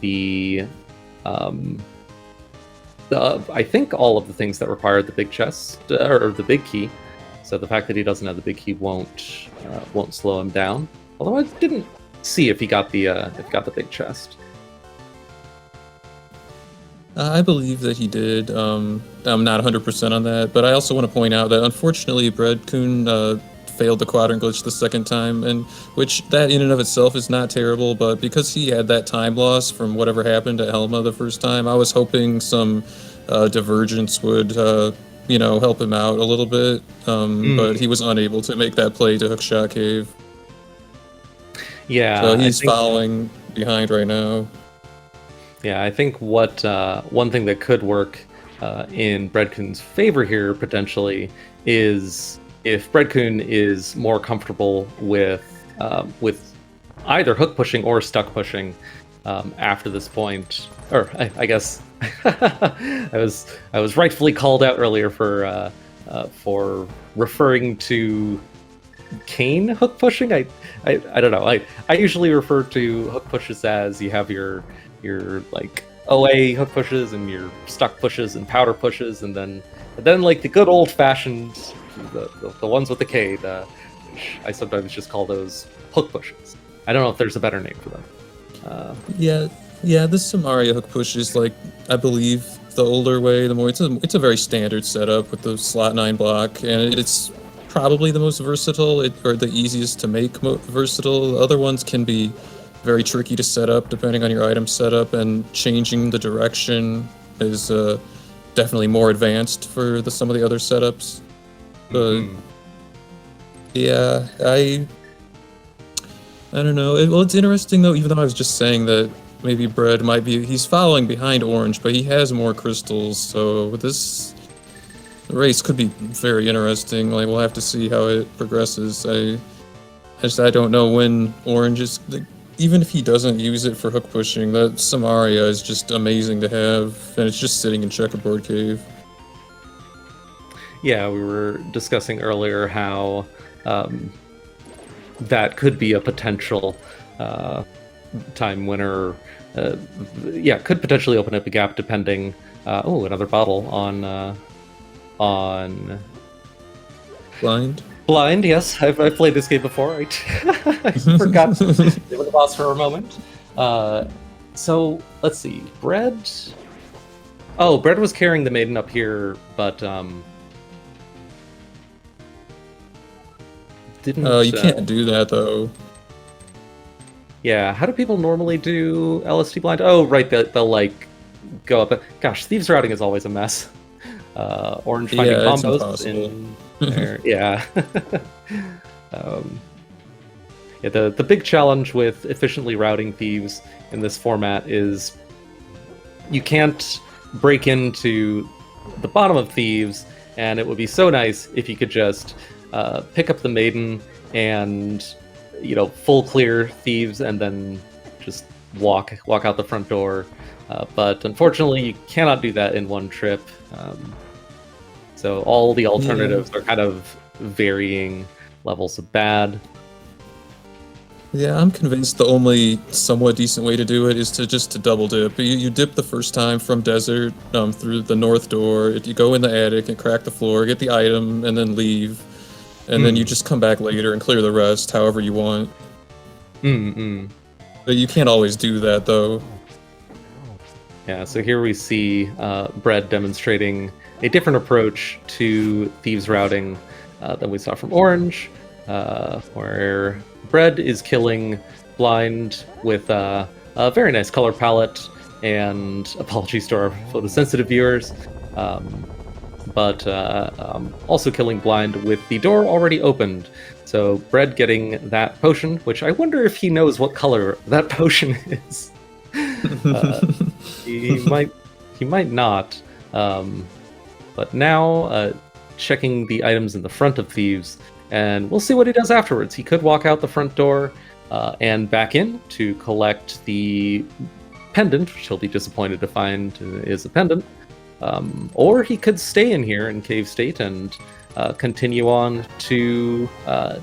I think all of the things that require the big chest or the big key. So the fact that he doesn't have the big key won't slow him down. Although I didn't see if he got the big chest. I believe that he did. I'm not 100% on that, but I also want to point out that unfortunately Bread-Kun failed the quadrant glitch the second time, and which that in and of itself is not terrible, but because he had that time loss from whatever happened at Helma the first time, I was hoping some divergence would help him out a little bit, but he was unable to make that play to Hookshot Cave. Yeah, so he's following behind right now. Yeah, I think what one thing that could work in Bread-Kun's favor here potentially is if Bread-Kun is more comfortable with either hook pushing or stuck pushing after this point, or I guess I was rightfully called out earlier for referring to cane hook pushing. I don't know. I usually refer to hook pushes as you have your like OA hook pushes and your stuck pushes and powder pushes, and then like the good old fashioned the ones with the K. Which I sometimes just call those hook pushes. I don't know if there's a better name for them. Yeah, this Samaria hook push is like, I believe, the older way. The more it's a very standard setup with the slot 9 block, and it's probably the most versatile or the easiest to make versatile. The other ones can be very tricky to set up depending on your item setup, and changing the direction is definitely more advanced for some of the other setups. But yeah, I don't know. Well, it's interesting though. Even though I was just saying that maybe Bread might be he's following behind Orange, but he has more crystals. So this race could be very interesting. Like, we'll have to see how it progresses. I don't know when Orange is. Even if he doesn't use it for hook pushing, that Samaria is just amazing to have, and it's just sitting in Checkerboard Cave. Yeah, we were discussing earlier how that could be a potential time winner. Yeah, could potentially open up a gap depending. Another bottle on Blind. Yes, I've played this game before. I forgot to give it the boss for a moment. So let's see, Bread. Oh, Bread was carrying the maiden up here, but didn't. Oh, you can't do that though. Yeah, how do people normally do LSD blind? Oh, right, they'll like go up. Gosh, Thieves routing is always a mess. Orange finding combos in there. Yeah. Yeah, the big challenge with efficiently routing Thieves in this format is you can't break into the bottom of Thieves, and it would be so nice if you could just pick up the maiden and full clear Thieves and then just walk out the front door. But unfortunately, you cannot do that in one trip. So all the alternatives are kind of varying levels of bad. Yeah, I'm convinced the only somewhat decent way to do it is to double dip. You dip the first time from desert through the north door. You go in the attic and crack the floor, get the item, and then leave. And then you just come back later and clear the rest however you want. But you can't always do that though. Yeah, so here we see Bread demonstrating a different approach to Thieves routing than we saw from Orange, where Bread is killing Blind with a very nice color palette, and apologies to our photosensitive viewers, but also killing Blind with the door already opened. So Bread getting that potion, which I wonder if he knows what color that potion is. He might not. But now checking the items in the front of Thieves, and we'll see what he does afterwards. He could walk out the front door and back in to collect the pendant, which he'll be disappointed to find is a pendant. Or he could stay in here in Cave State and continue on to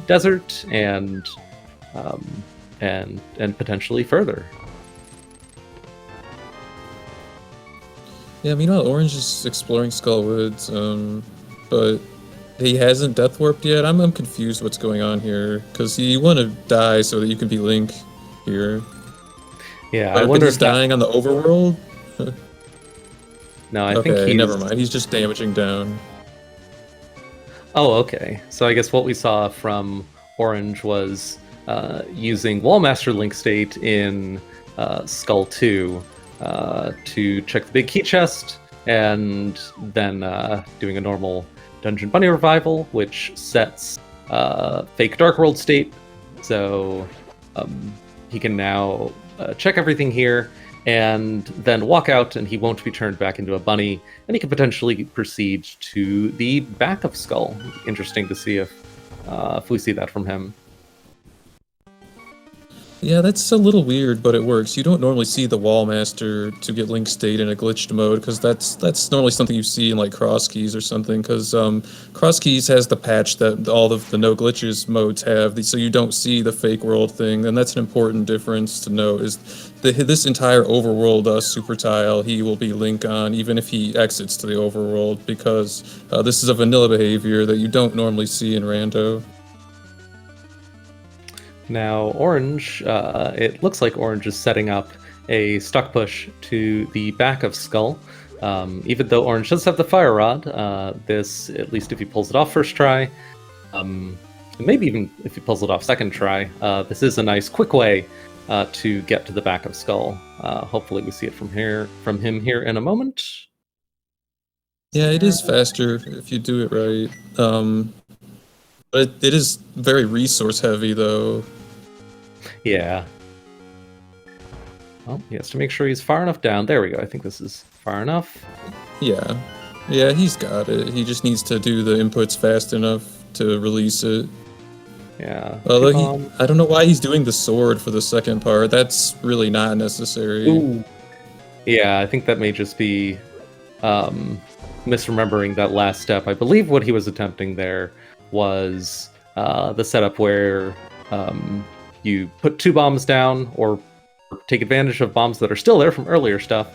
Desert and potentially further. Yeah, meanwhile, Orange is exploring Skullwoods, but he hasn't death warped yet. I'm confused what's going on here, because you want to die so that you can be Link here. Yeah, I wonder if he's dying on the overworld. No, I think he's... never mind. He's just damaging down. Oh, okay. So I guess what we saw from Orange was using Wallmaster Link State in Skull 2 to check the big key chest, and then doing a normal Dungeon Bunny revival, which sets fake Dark World state. So he can now check everything here and then walk out, and he won't be turned back into a bunny, and he can potentially proceed to the back of Skull. Interesting to see if we see that from him. Yeah, that's a little weird, but it works. You don't normally see the Wall Master to get Link State in a glitched mode, because that's normally something you see in like Cross Keys or something. Because Cross Keys has the patch that all of the no glitches modes have, so you don't see the fake world thing, and that's an important difference to note. Is this entire overworld super tile he will be Link on, even if he exits to the overworld, because this is a vanilla behavior that you don't normally see in Rando. Now, Orange, it looks like Orange is setting up a stuck push to the back of Skull. Even though Orange does have the Fire Rod, this, at least if he pulls it off first try, maybe even if he pulls it off second try, this is a nice quick way to get to the back of Skull. Hopefully we see it from him here in a moment. Yeah, it is faster if you do it right. But it is very resource heavy, though. Yeah. Well, he has to make sure he's far enough down. There we go. I think this is far enough. Yeah. Yeah, he's got it. He just needs to do the inputs fast enough to release it. Yeah. Although I don't know why he's doing the sword for the second part. That's really not necessary. Ooh. Yeah, I think that may just be misremembering that last step. I believe what he was attempting there was the setup where you put 2 bombs down or take advantage of bombs that are still there from earlier stuff,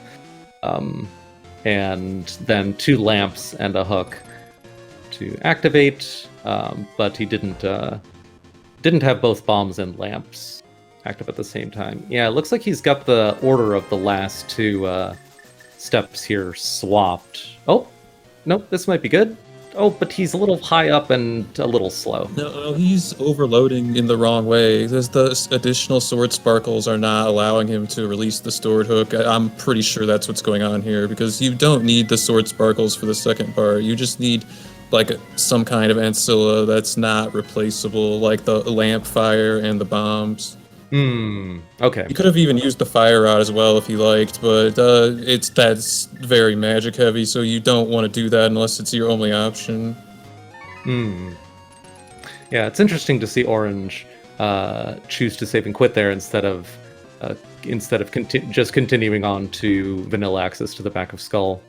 and then 2 lamps and a hook to activate, but he didn't have both bombs and lamps active at the same time. Yeah, it looks like he's got the order of the last 2 steps here swapped. Oh, nope, this might be good. Oh, but he's a little high up and a little slow. No, he's overloading in the wrong way. The additional sword sparkles are not allowing him to release the sword hook. I'm pretty sure that's what's going on here, because you don't need the sword sparkles for the second part. You just need like some kind of ancilla that's not replaceable, like the lamp fire and the bombs. Okay. You could have even used the fire rod as well if you liked, but that's very magic heavy, so you don't want to do that unless it's your only option. Yeah, it's interesting to see Orange choose to save and quit there instead of just continuing on to vanilla access to the back of Skull.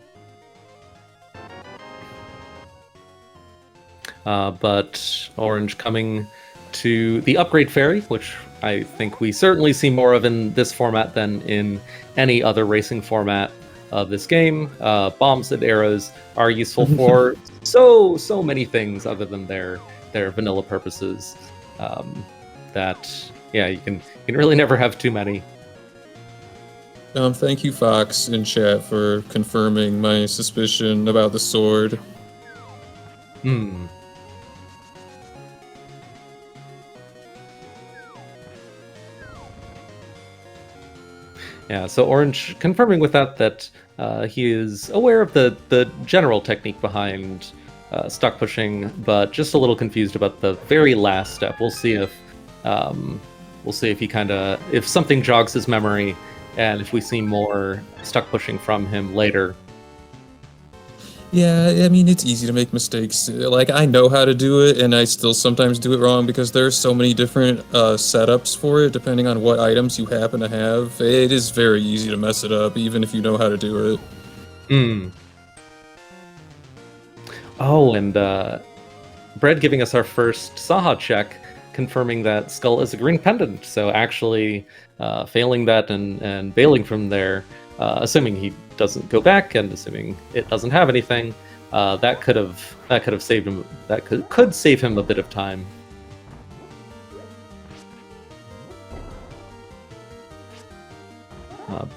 But Orange coming to the upgrade fairy, which I think we certainly see more of in this format than in any other racing format of this game. Bombs and arrows are useful for so many things other than their vanilla purposes. That yeah, you can really never have too many. Thank you, Fox, in chat for confirming my suspicion about the sword. Yeah, so Orange confirming with that he is aware of the general technique behind stuck pushing, but just a little confused about the very last step. We'll see if if something jogs his memory, and if we see more stuck pushing from him later. Yeah, I mean, it's easy to make mistakes. Like, I know how to do it, and I still sometimes do it wrong because there are so many different setups for it, depending on what items you happen to have. It is very easy to mess it up, even if you know how to do it. Oh, and Bread giving us our first Saha check, confirming that Skull is a green pendant. So actually failing that and bailing from there, assuming he doesn't go back and assuming it doesn't have anything, that could have saved him. That could save him a bit of time.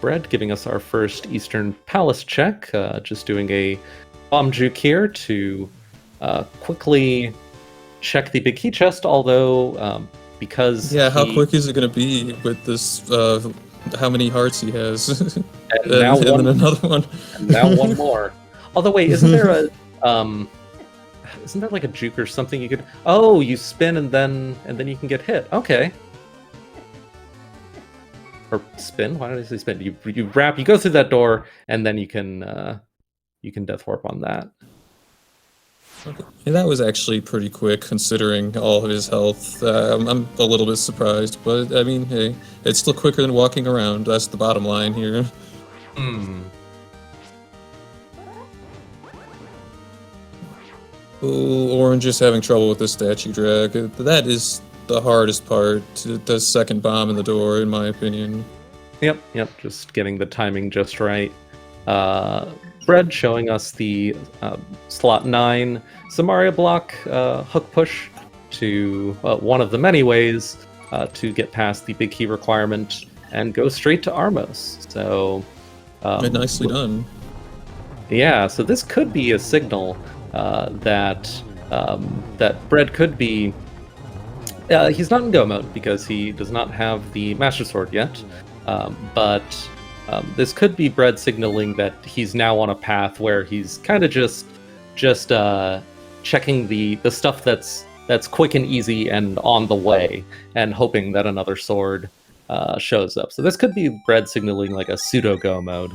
Bread giving us our first Eastern Palace check, just doing a bomb juke here to quickly check the big key chest, although because how quick is it going to be with this how many hearts he has? and now then another one. And now one more. Although wait, isn't there like a juke or something you could? Oh, you spin and then you can get hit. Okay. Or spin? Why did I say spin? You wrap. You go through that door, and then you can death warp on that. Yeah, that was actually pretty quick considering all of his health. I'm a little bit surprised, but I mean, hey, it's still quicker than walking around. That's the bottom line here. Hmm. Oh, Orange is having trouble with the statue drag. That is the hardest part. The second bomb in the door, in my opinion. Yep, just getting the timing just right. Bread showing us the slot 9 Samaria block hook push to one of the many ways to get past the big key requirement and go straight to Armos. So, Nicely done. yeah, so this could be a signal that Bread could be. He's not in go mode because he does not have the Master Sword yet, but this could be Bread signaling that he's now on a path where he's kind of just checking the stuff that's quick and easy and on the way, and hoping that another sword shows up. So this could be Bread signaling like a pseudo go mode.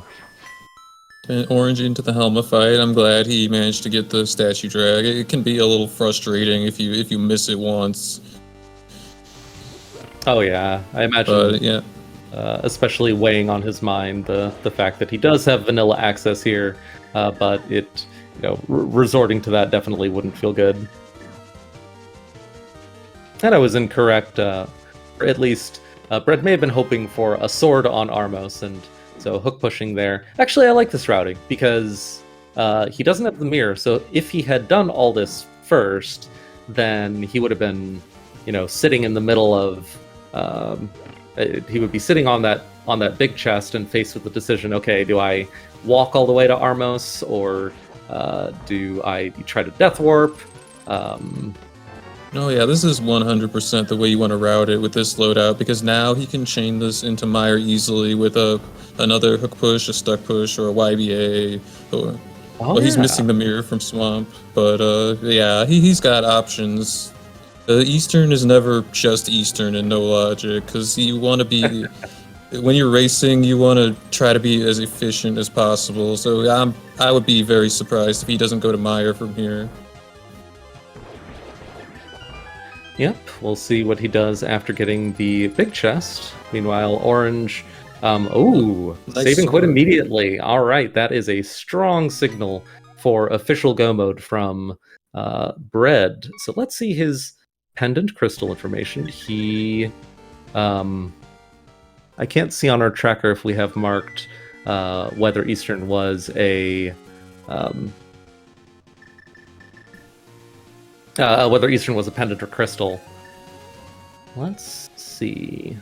And Orange into the Helma fight. I'm glad he managed to get the statue drag. It can be a little frustrating if you miss it once. Oh yeah, I imagine. But yeah. Especially weighing on his mind the fact that he does have vanilla access here, but it, resorting to that definitely wouldn't feel good. And I was incorrect, or at least Brett may have been hoping for a sword on Armos, and so hook pushing there. Actually, I like this routing because he doesn't have the mirror, so if he had done all this first, then he would have been, sitting in the middle of. He would be sitting on that big chest and faced with the decision: okay, do I walk all the way to Armos, or do I try to death warp? No, yeah, this is 100% the way you want to route it with this loadout, because now he can chain this into Mire easily with another hook push, a stuck push, or a YBA. He's missing the mirror from Swamp, but yeah, he's got options. Eastern is never just Eastern and no logic, because you want to be, when you're racing, you want to try to be as efficient as possible. So I would be very surprised if he doesn't go to Mire from here. Yep, we'll see what he does after getting the big chest. Meanwhile, Orange, nice saving quit immediately. All right, that is a strong signal for official go mode from Bread. So let's see his pendant crystal information. He, I can't see on our tracker if we have marked whether Eastern was a whether Eastern was a pendant or crystal. Let's see.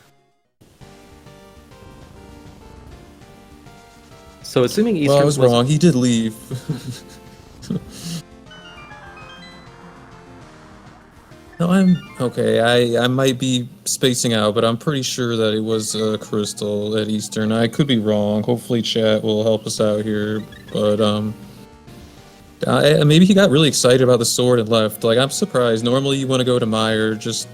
So assuming Eastern I was wrong. He did leave. No, I'm okay. I might be spacing out, but I'm pretty sure that it was crystal at Eastern. I could be wrong. Hopefully, chat will help us out here. But maybe he got really excited about the sword and left. Like, I'm surprised. Normally, you want to go to Mire just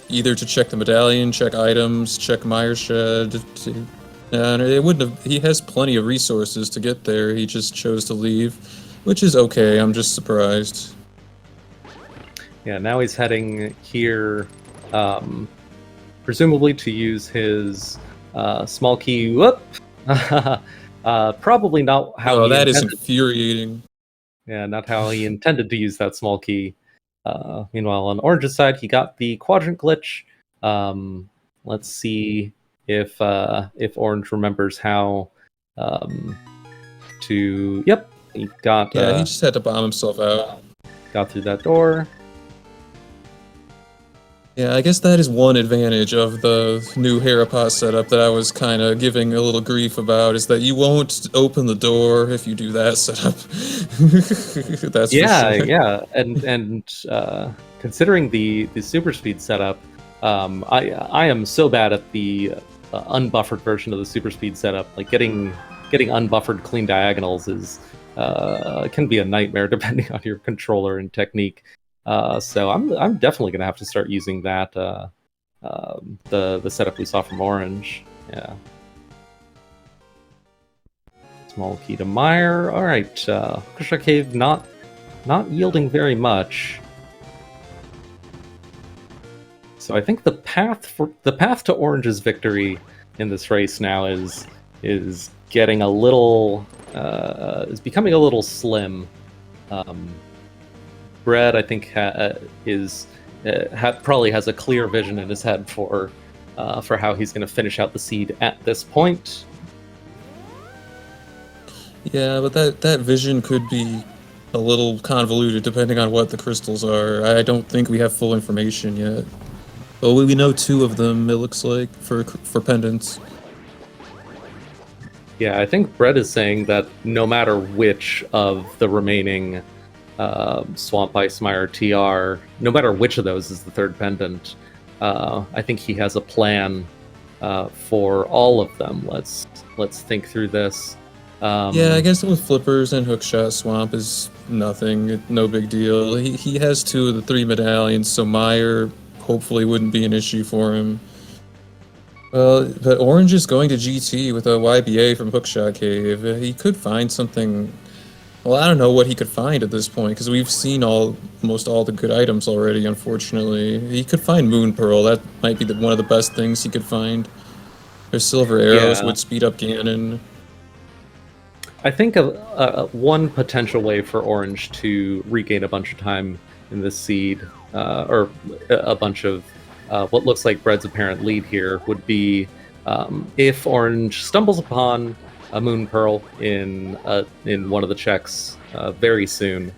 either to check the medallion, check items, check Mire shed. And it wouldn't have. He has plenty of resources to get there. He just chose to leave, which is okay. I'm just surprised. Yeah, now he's heading here, presumably to use his small key. Whoop! Probably not how. Oh, that is infuriating. Yeah, not how he intended to use that small key. Meanwhile, on Orange's side, he got the quadrant glitch. Let's see if Orange remembers how to. Yep, he got. Yeah, he just had to bomb himself out. Got through that door. Yeah, I guess that is one advantage of the new Harapot setup that I was kind of giving a little grief about, is that you won't open the door if you do that setup. That's yeah, for sure. Yeah, and considering the super speed setup, I am so bad at the unbuffered version of the super speed setup. Like getting unbuffered clean diagonals is can be a nightmare depending on your controller and technique. So I'm definitely gonna have to start using that the setup we saw from Orange. Yeah. Small key to Mire. All right, Kusha Cave not not yielding very much. So I think the path to Orange's victory in this race now is getting a little is becoming a little slim. Bread, I think, probably has a clear vision in his head for how he's going to finish out the seed at this point. Yeah, but that vision could be a little convoluted depending on what the crystals are. I don't think we have full information yet. But we know 2 of them, it looks like, for pendants. Yeah, I think Bread is saying that no matter which of the remaining Swamp Ice Mire TR, no matter which of those is the third pendant, I think he has a plan for all of them. Let's think through this. Yeah, I guess with Flippers and Hookshot, Swamp is nothing, no big deal. He has 2 of the 3 medallions, so Mire hopefully wouldn't be an issue for him. Well, but Orange is going to GT with a YBA from Hookshot Cave. He could find something. Well, I don't know what he could find at this point, because we've seen almost all the good items already, unfortunately. He could find Moon Pearl. That might be one of the best things he could find. There's Silver Arrows would speed up Ganon. I think one potential way for Orange to regain a bunch of time in this seed, or a bunch of what looks like Bread's apparent lead here, would be if Orange stumbles upon a Moon Pearl in one of the checks very soon,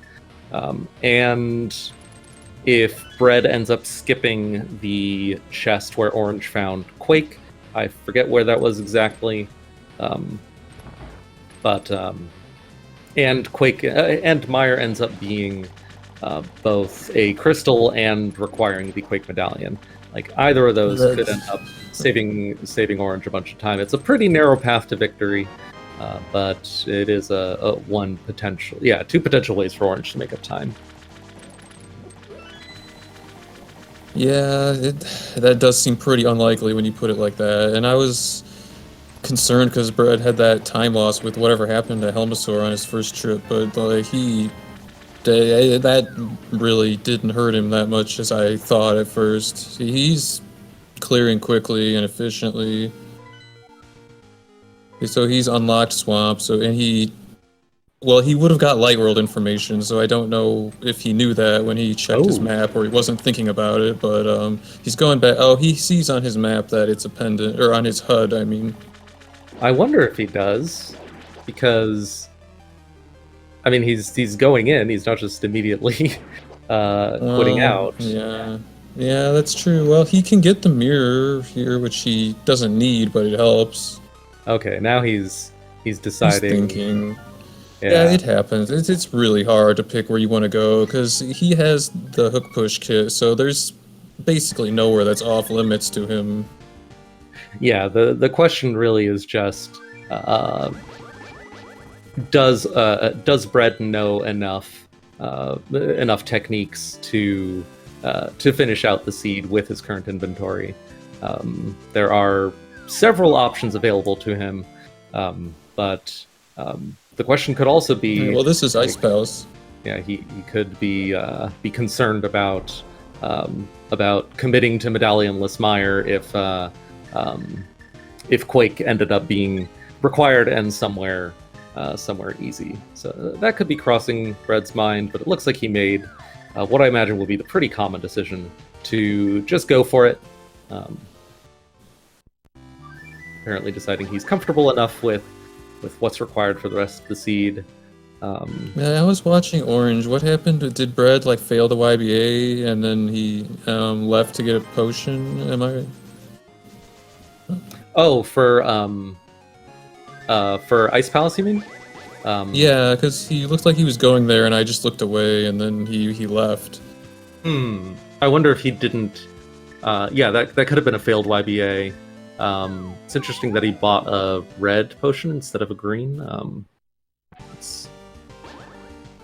and if Bread ends up skipping the chest where Orange found Quake. I forget where that was exactly, but and Quake and Mire ends up being both a crystal and requiring the Quake medallion. Like either of those could end up saving Orange a bunch of time. It's a pretty narrow path to victory, but it is a two potential ways for Orange to make up time. Yeah, that does seem pretty unlikely when you put it like that. And I was concerned because Bread had that time loss with whatever happened to Helmasaur on his first trip, but like that really didn't hurt him that much as I thought at first. He's clearing quickly and efficiently. So he's unlocked Swamp, he would have got Light World information, so I don't know if he knew that when he checked his map or he wasn't thinking about it, but he's going back. Oh, he sees on his map that it's a pendant, or on his HUD, I mean. I wonder if he does, because I mean, he's going in. He's not just immediately quitting out. Yeah, that's true. Well, he can get the mirror here, which he doesn't need, but it helps. Okay, now he's deciding. He's thinking. Yeah, it happens. It's really hard to pick where you want to go because he has the hook push kit, so there's basically nowhere that's off limits to him. Yeah, the question really is just does Bread know enough techniques to finish out the seed with his current inventory? There are several options available to him, but the question could also be. Well, this is Ice Palace. Yeah, he could be concerned about committing to medallionless Mire if Quake ended up being required and somewhere easy. So that could be crossing Bread's mind, but it looks like he made what I imagine will be the pretty common decision to just go for it. Apparently deciding he's comfortable enough with what's required for the rest of the seed. Yeah, I was watching Orange. What happened? Did Bread fail the YBA and then he left to get a potion? Am I right? Oh, for Ice Palace, you mean? Yeah, because he looked like he was going there, and I just looked away, and then he left. I wonder if he didn't. Yeah, that could have been a failed YBA. It's interesting that he bought a red potion instead of a green. It's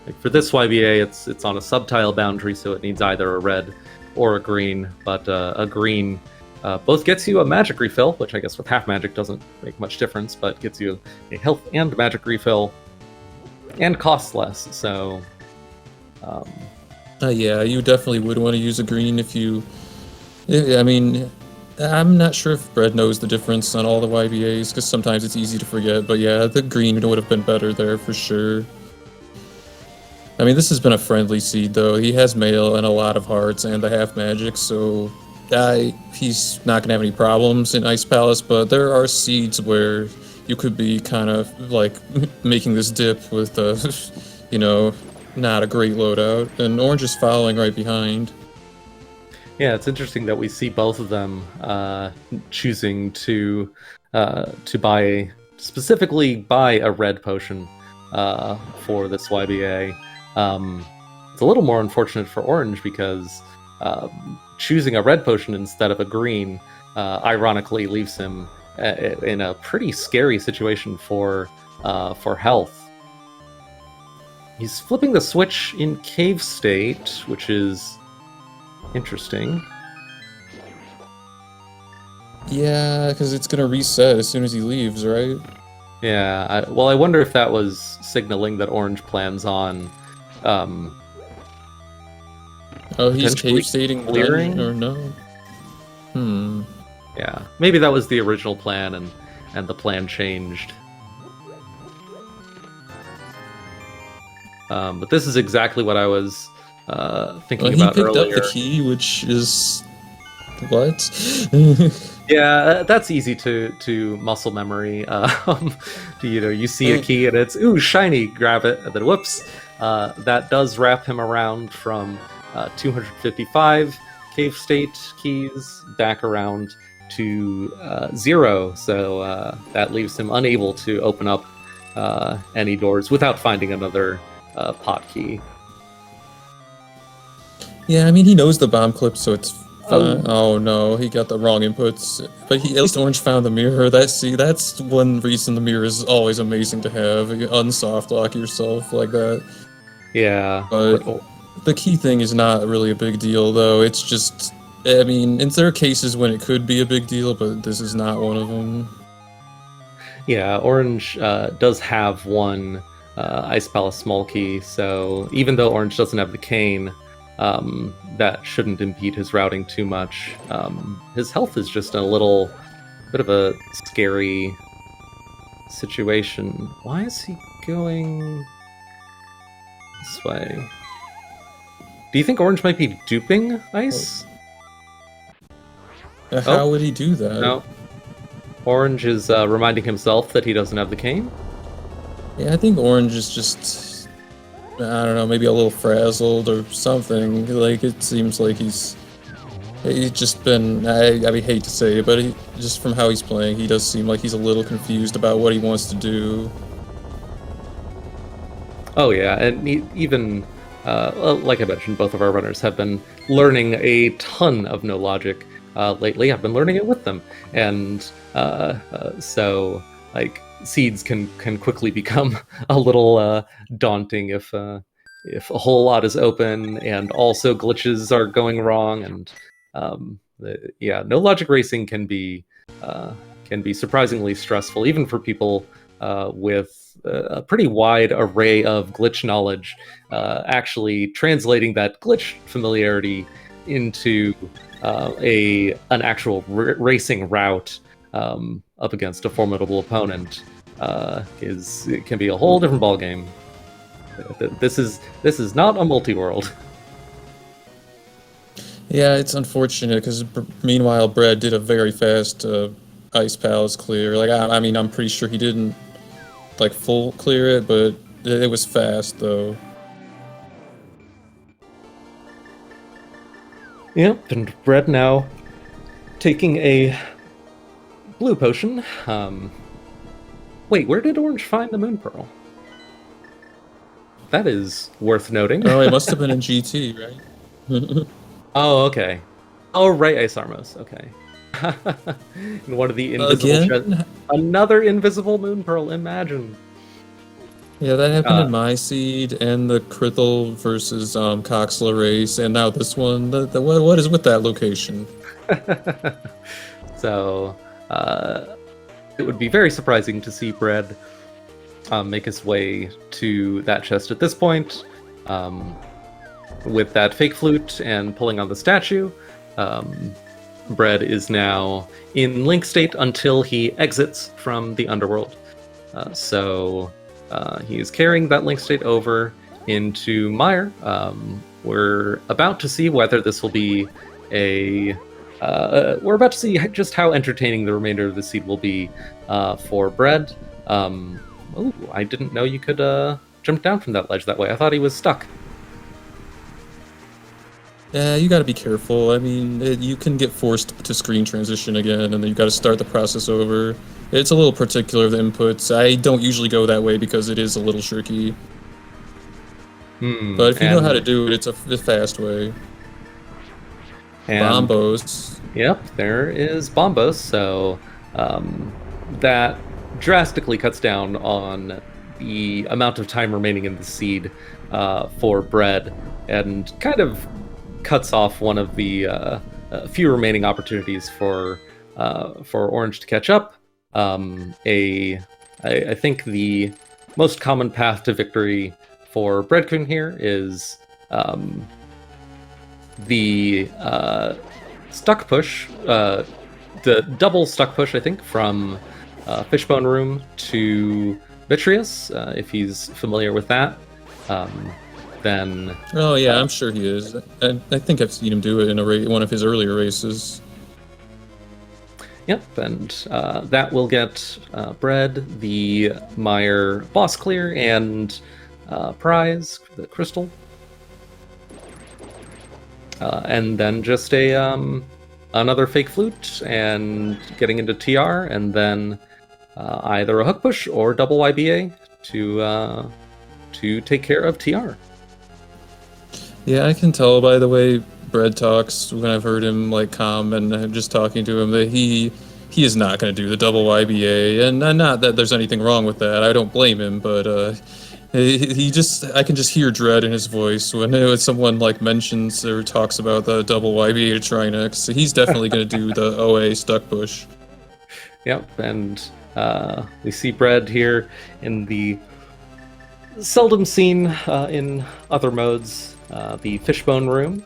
like for this YBA, it's on a subtile boundary, so it needs either a red or a green. But a green both gets you a magic refill, which I guess with half magic doesn't make much difference, but gets you a health and magic refill, and costs less. So Yeah, you definitely would want to use a green if you. I mean, I'm not sure if Bread knows the difference on all the YBAs because sometimes it's easy to forget. But yeah, the green would have been better there for sure. I mean, this has been a friendly seed though. He has mail and a lot of hearts and the half magic, so he's not gonna have any problems in Ice Palace. But there are seeds where you could be kind of like making this dip with you know, not a great loadout, and Orange is following right behind. Yeah, it's interesting that we see both of them choosing to specifically buy a red potion for this YBA. It's a little more unfortunate for Orange because choosing a red potion instead of a green ironically leaves him in a pretty scary situation for health. He's flipping the switch in Cave State, which is interesting. Yeah, because it's gonna reset as soon as he leaves, right? Yeah, well, I wonder if that was signaling that Orange plans on Oh, he's potentially cave stating clearing? dungeon or no? Hmm. Yeah, maybe that was the original plan, and the plan changed. But this is exactly what I was thinking He about picked earlier. up the key, which is what? Yeah, that's easy to muscle memory. You see a key and it's ooh shiny, grab it, and then whoops. That does wrap him around from 255 cave state keys back around to 0. So that leaves him unable to open up any doors without finding another pot key. Yeah, I mean he knows the bomb clip, so it's fine. Oh. Oh no, he got the wrong inputs. But at least Orange found the mirror. That's one reason the mirror is always amazing to have. You unsoft lock yourself like that. Yeah. But the key thing is not really a big deal, though. It's just, I mean, and there are cases when it could be a big deal, but this is not one of them. Yeah, Orange does have one Ice Palace small key, so even though Orange doesn't have the cane, that shouldn't impede his routing too much. His health is just a little bit of a scary situation. Why is he going this way? Do you think Orange might be duping Ice? How would he do that? No. Orange is reminding himself that he doesn't have the cane. Yeah, I think Orange is just, I don't know, maybe a little frazzled or something. Like, it seems like he's just been, I mean, hate to say it, but just from how he's playing, he does seem like he's a little confused about what he wants to do. Oh yeah, and even like I mentioned, both of our runners have been learning a ton of no logic lately. I've been learning it with them, and so like seeds can quickly become a little daunting if a whole lot is open and also glitches are going wrong, and yeah, no logic racing can be surprisingly stressful, even for people with a pretty wide array of glitch knowledge. Actually translating that glitch familiarity into an actual racing route up against a formidable opponent it can be a whole different ballgame. This is not a multi-world. Yeah, it's unfortunate because meanwhile Bread did a very fast Ice Palace clear. Like, I mean, I'm pretty sure he didn't like full clear it, but it was fast though. Yep, and Bread now taking a blue potion. Wait, where did Orange find the Moon Pearl? That is worth noting. Oh, it must have been in GT, right? Oh, okay. Oh, right, Ice Armos. Okay. In one of the invisible another invisible Moon Pearl. Imagine. Yeah, that happened in my seed and the Krithel versus Coxla race, and now this one. What is with that location? So, it would be very surprising to see Bread make his way to that chest at this point. with that fake flute and pulling on the statue, Bread is now in Link state until he exits from the underworld. So he is carrying that Link state over into Mire. We're about to see whether this will be we're about to see just how entertaining the remainder of the seed will be for Bread. Oh, I didn't know you could jump down from that ledge that way. I thought he was stuck. Yeah, you gotta be careful. I mean, you can get forced to screen transition again, and then you gotta start the process over. It's a little particular, the inputs. I don't usually go that way because it is a little tricky. But if you know how to do it, it's a fast way. And, Bombos. Yep, there is Bombos, so that drastically cuts down on the amount of time remaining in the seed for Bread, and kind of cuts off one of the few remaining opportunities for Orange to catch up. I think the most common path to victory for Bread-Kun here is the stuck push, the double stuck push, I think, from Fishbone Room to Vitreous, if he's familiar with that. Then... Oh yeah, I'm sure he is. I think I've seen him do it in one of his earlier races. Yep, and that will get Bread the Mire boss clear and prize, the crystal. And then just another fake flute and getting into TR, and then either a hook push or double YBA to take care of TR. Yeah, I can tell by the way Bread talks when I've heard him like calm and just talking to him that he is not going to do the double YBA, and not that there's anything wrong with that. I don't blame him, but I can just hear dread in his voice when someone like mentions or talks about the double YBA to Trinex. He's definitely going to do the OA stuck push. Yep, and we see Bread here in the seldom seen in other modes, the Fishbone Room.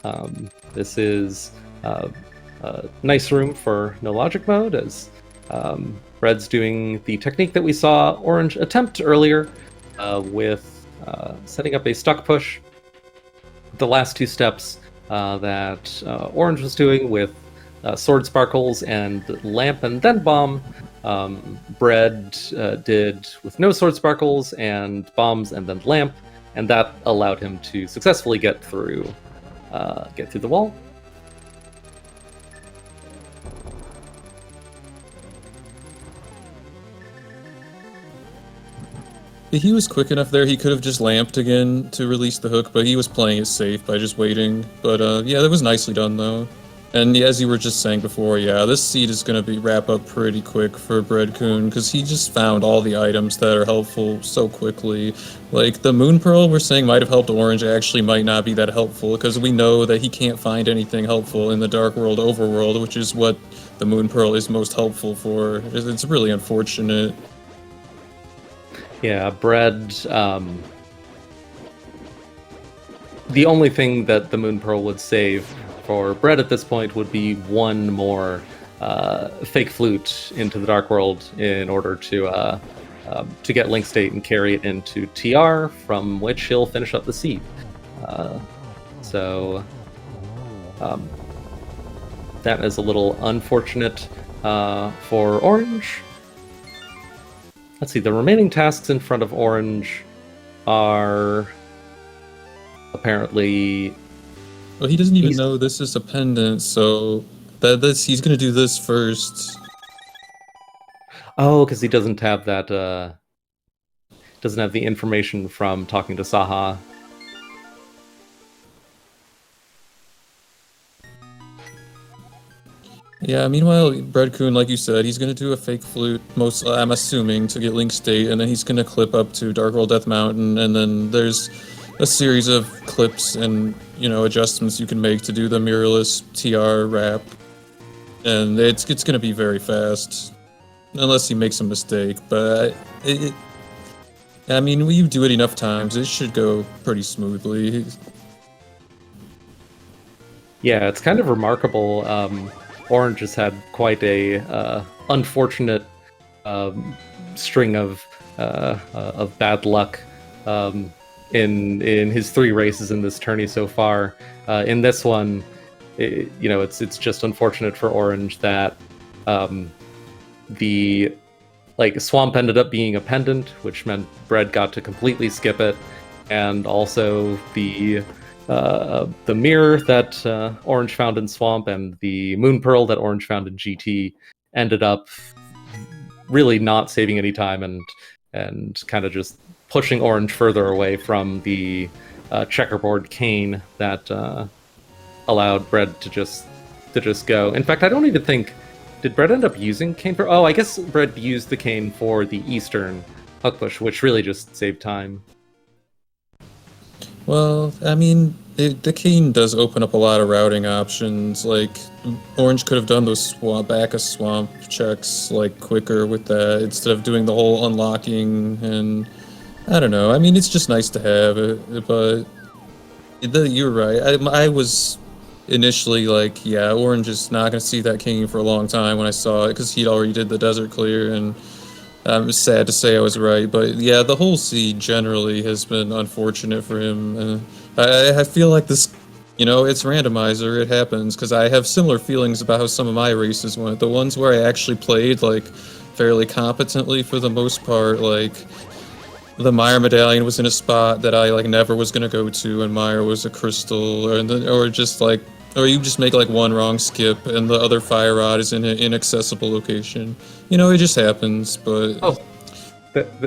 This is a nice room for no logic mode, as Bread's doing the technique that we saw Orange attempt earlier, with setting up a stuck push. The last two steps that Orange was doing with Sword Sparkles and Lamp and then Bomb, Bread did with no Sword Sparkles and Bombs and then Lamp, and that allowed him to successfully get through the wall. He was quick enough there. He could have just lamped again to release the hook, but he was playing it safe by just waiting. But yeah, that was nicely done though. And as you were just saying before, yeah, this seed is going to wrap up pretty quick for Bread-Kun, because he just found all the items that are helpful so quickly. Like, the Moon Pearl we're saying might have helped Orange actually might not be that helpful, because we know that he can't find anything helpful in the Dark World Overworld, which is what the Moon Pearl is most helpful for. It's really unfortunate. Yeah, Bread... the only thing that the Moon Pearl would save for Bread at this point would be one more fake flute into the Dark World in order to get Link State and carry it into TR, from which he'll finish up the seed. So that is a little unfortunate for Orange. Let's see, the remaining tasks in front of Orange are apparently... Well, he doesn't even know this is a pendant, so he's gonna do this first. Oh, because he doesn't have that, doesn't have the information from talking to Saha. Yeah, meanwhile, Bread-Kun, like you said, he's gonna do a fake flute, I'm assuming, to get Link State, and then he's gonna clip up to Dark World Death Mountain, and then there's a series of clips and, adjustments you can make to do the mirrorless TR wrap. And it's gonna be very fast. Unless he makes a mistake, but when you do it enough times, it should go pretty smoothly. Yeah, it's kind of remarkable. Orange has had quite a unfortunate string of bad luck in his 3 races in this tourney so far. In this one, it's just unfortunate for Orange that the Swamp ended up being a pendant, which meant Bread got to completely skip it, and also the mirror that Orange found in Swamp and the Moon Pearl that Orange found in GT ended up really not saving any time and kind of just pushing Orange further away from the checkerboard cane that allowed Bread to just go. In fact, I don't even think, did Bread end up using cane for? Oh, I guess Bread used the cane for the Eastern huck push, which really just saved time. Well, I mean, the cane does open up a lot of routing options. Like, Orange could have done those back of swamp checks like quicker with that instead of doing the whole unlocking. And I don't know. I mean, it's just nice to have it, but you're right. I was initially like, yeah, Orange is not going to see that cane for a long time when I saw it because he'd already did the desert clear, and I'm sad to say I was right, but yeah, the whole seed generally has been unfortunate for him. I feel like this, it's randomizer, it happens, because I have similar feelings about how some of my races went. The ones where I actually played, like, fairly competently for the most part, like, the Meyer medallion was in a spot that I, like, never was going to go to, and Meyer was a crystal, or just, like, or you just make, like, one wrong skip, and the other fire rod is in an inaccessible location. It just happens, but... Oh,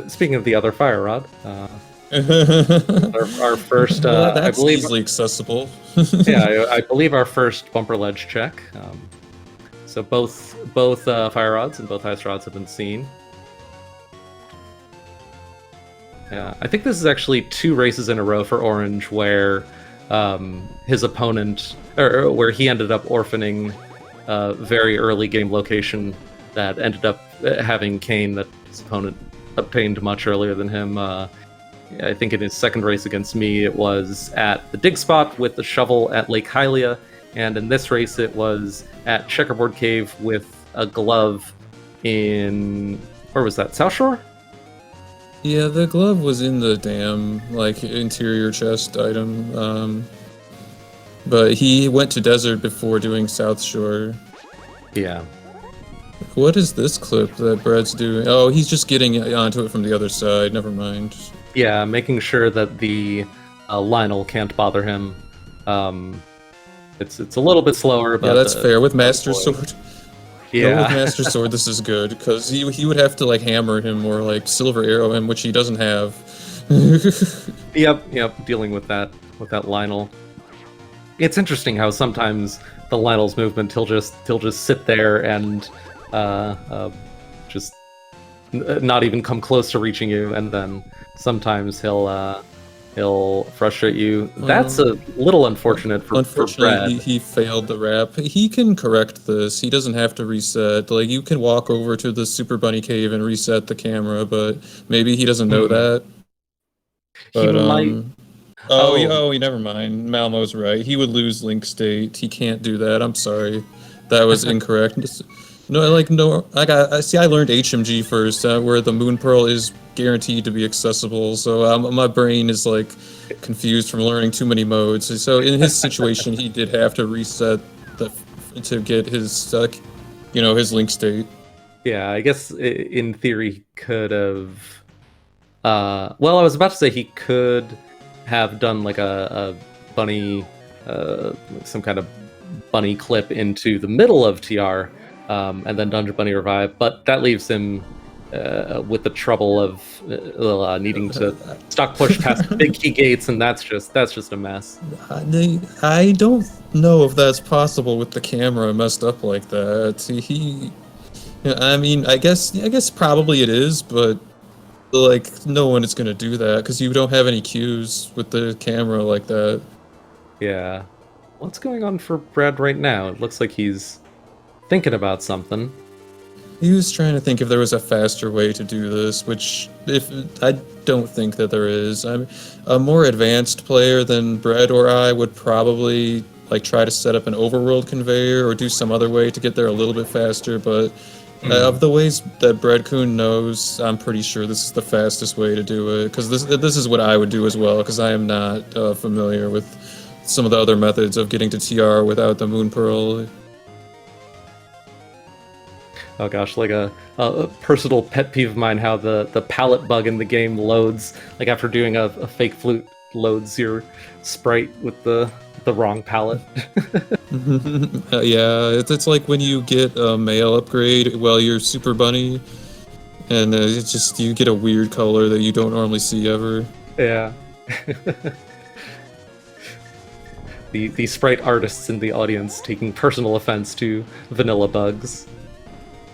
speaking of the other fire rod, our first, well, that's I believe... easily accessible. Yeah, I believe our first bumper ledge check. So both fire rods and both ice rods have been seen. Yeah, I think this is actually 2 races in a row for Orange where his opponent, or where he ended up orphaning a very early game location that ended up having cane that his opponent obtained much earlier than him. I think in his second race against me, it was at the dig spot with the shovel at Lake Hylia, and in this race it was at Checkerboard Cave with a glove in, where was that, South Shore? Yeah, the glove was in the damn, like, interior chest item, but he went to desert before doing South Shore. Yeah. What is this clip that Brad's doing? Oh, he's just getting onto it from the other side, never mind. Yeah, making sure that the Lionel can't bother him. It's a little bit slower, but... Yeah, that's fair. With Master Sword... Yeah. With Master Sword, this is good, because he would have to, like, hammer him or, like, silver arrow him, which he doesn't have. Yep, dealing with that Lionel. It's interesting how sometimes the Lionel's movement, he'll just sit there and just not even come close to reaching you, and then sometimes he'll frustrate you. That's a little unfortunate for Brad. He failed the wrap. He can correct this. He doesn't have to reset. Like, you can walk over to the Super Bunny Cave and reset the camera, but maybe he doesn't know that. But, he might... never mind. Malmo's right. He would lose link state. He can't do that. I'm sorry. That was incorrect. I learned HMG first, where the Moon Pearl is guaranteed to be accessible, so my brain is, like, confused from learning too many modes. So in his situation, he did have to reset to get his, his link state. Yeah, I guess in theory he could have... well, I was about to say he could have done, like, a bunny, some kind of bunny clip into the middle of TR, and then Dungeon Bunny Revive, but that leaves him with the trouble of needing to stock push past the big key gates, and that's just a mess. I don't know if that's possible with the camera messed up like that. I mean, I guess probably it is, but, like, no one is gonna do that because you don't have any cues with the camera like that. Yeah. What's going on for Brad right now? It looks like he's thinking about something. He was trying to think if there was a faster way to do this, which I don't think that there is. I'm a more advanced player than Brad or I would probably like try to set up an overworld conveyor or do some other way to get there a little bit faster. But of the ways that Bread-Kun knows, I'm pretty sure this is the fastest way to do it. Because this is what I would do as well. Because I am not familiar with some of the other methods of getting to TR without the Moon Pearl. Oh gosh, like a personal pet peeve of mine, how the palette bug in the game loads, like after doing a fake flute, loads your sprite with the wrong palette. Yeah, it's like when you get a male upgrade while you're Super Bunny, and it's just, you get a weird color that you don't normally see ever. Yeah. The sprite artists in the audience taking personal offense to vanilla bugs.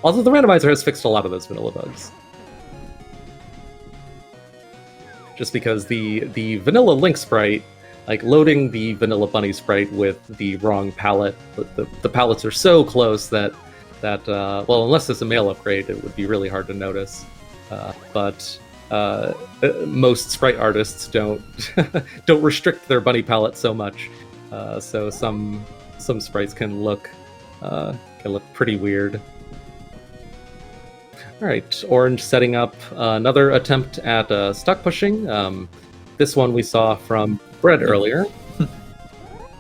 Although the randomizer has fixed a lot of those vanilla bugs. Just because the vanilla Link sprite, like loading the vanilla bunny sprite with the wrong palette, the palettes are so close that well, unless it's a male upgrade, it would be really hard to notice. But most sprite artists don't don't restrict their bunny palette so much, so some sprites can look pretty weird. All right, Orange setting up another attempt at stuck pushing. This one we saw from Bread earlier.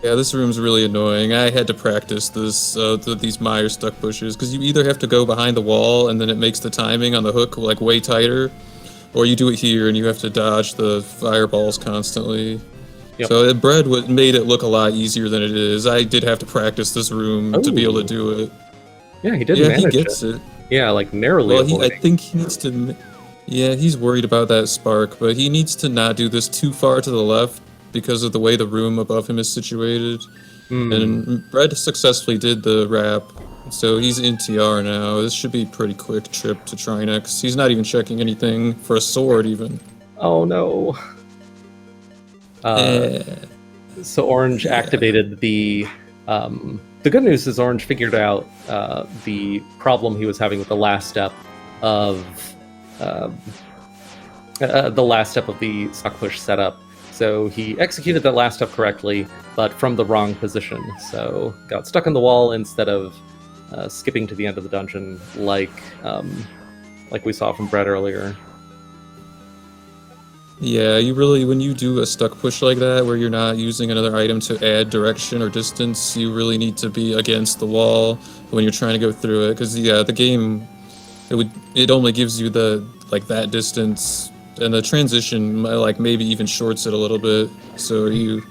Yeah, this room's really annoying. I had to practice this these Meyer stuck pushes, because you either have to go behind the wall and then it makes the timing on the hook like way tighter, or you do it here and you have to dodge the fireballs constantly. Yep. So Bread made it look a lot easier than it is. I did have to practice this room to be able to do it. Yeah, he did manage he gets it. Yeah, like narrowly. Well, I think he needs to. Yeah, he's worried about that spark, but he needs to not do this too far to the left because of the way the room above him is situated. And Bread successfully did the wrap, so he's in TR now. This should be a pretty quick trip to Trinex. He's not even checking anything for a sword, even. Oh no. So Orange activated the. The good news is Orange figured out the problem he was having with the last step of the stock push setup. So he executed that last step correctly, but from the wrong position. So got stuck in the wall instead of skipping to the end of the dungeon, like we saw from Bread earlier. Yeah, you really, when you do a stuck push like that, where you're not using another item to add direction or distance, you really need to be against the wall when you're trying to go through it. Because yeah, the game, it only gives you that distance, and the transition maybe even shorts it a little bit. So you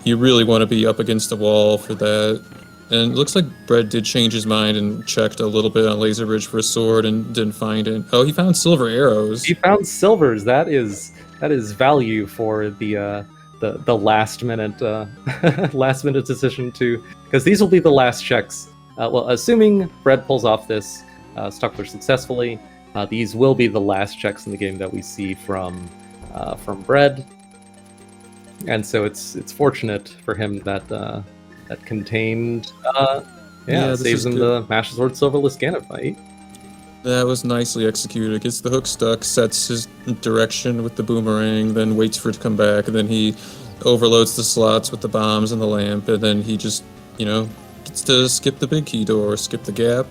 really want to be up against the wall for that. And it looks like Bread did change his mind and checked a little bit on Laser Bridge for a sword and didn't find it. Oh, he found silver arrows. He found silvers. That is value for the last minute decision to, because these will be the last checks. Well, assuming Bread pulls off this stuck push successfully, these will be the last checks in the game that we see from Bread. And so it's fortunate for him that that contained saves him the Master Sword Silverless Ganet fight. That was nicely executed. Gets the hook stuck, sets his direction with the boomerang, then waits for it to come back, and then he overloads the slots with the bombs and the lamp, and then he just, gets to skip the big key door, skip the gap,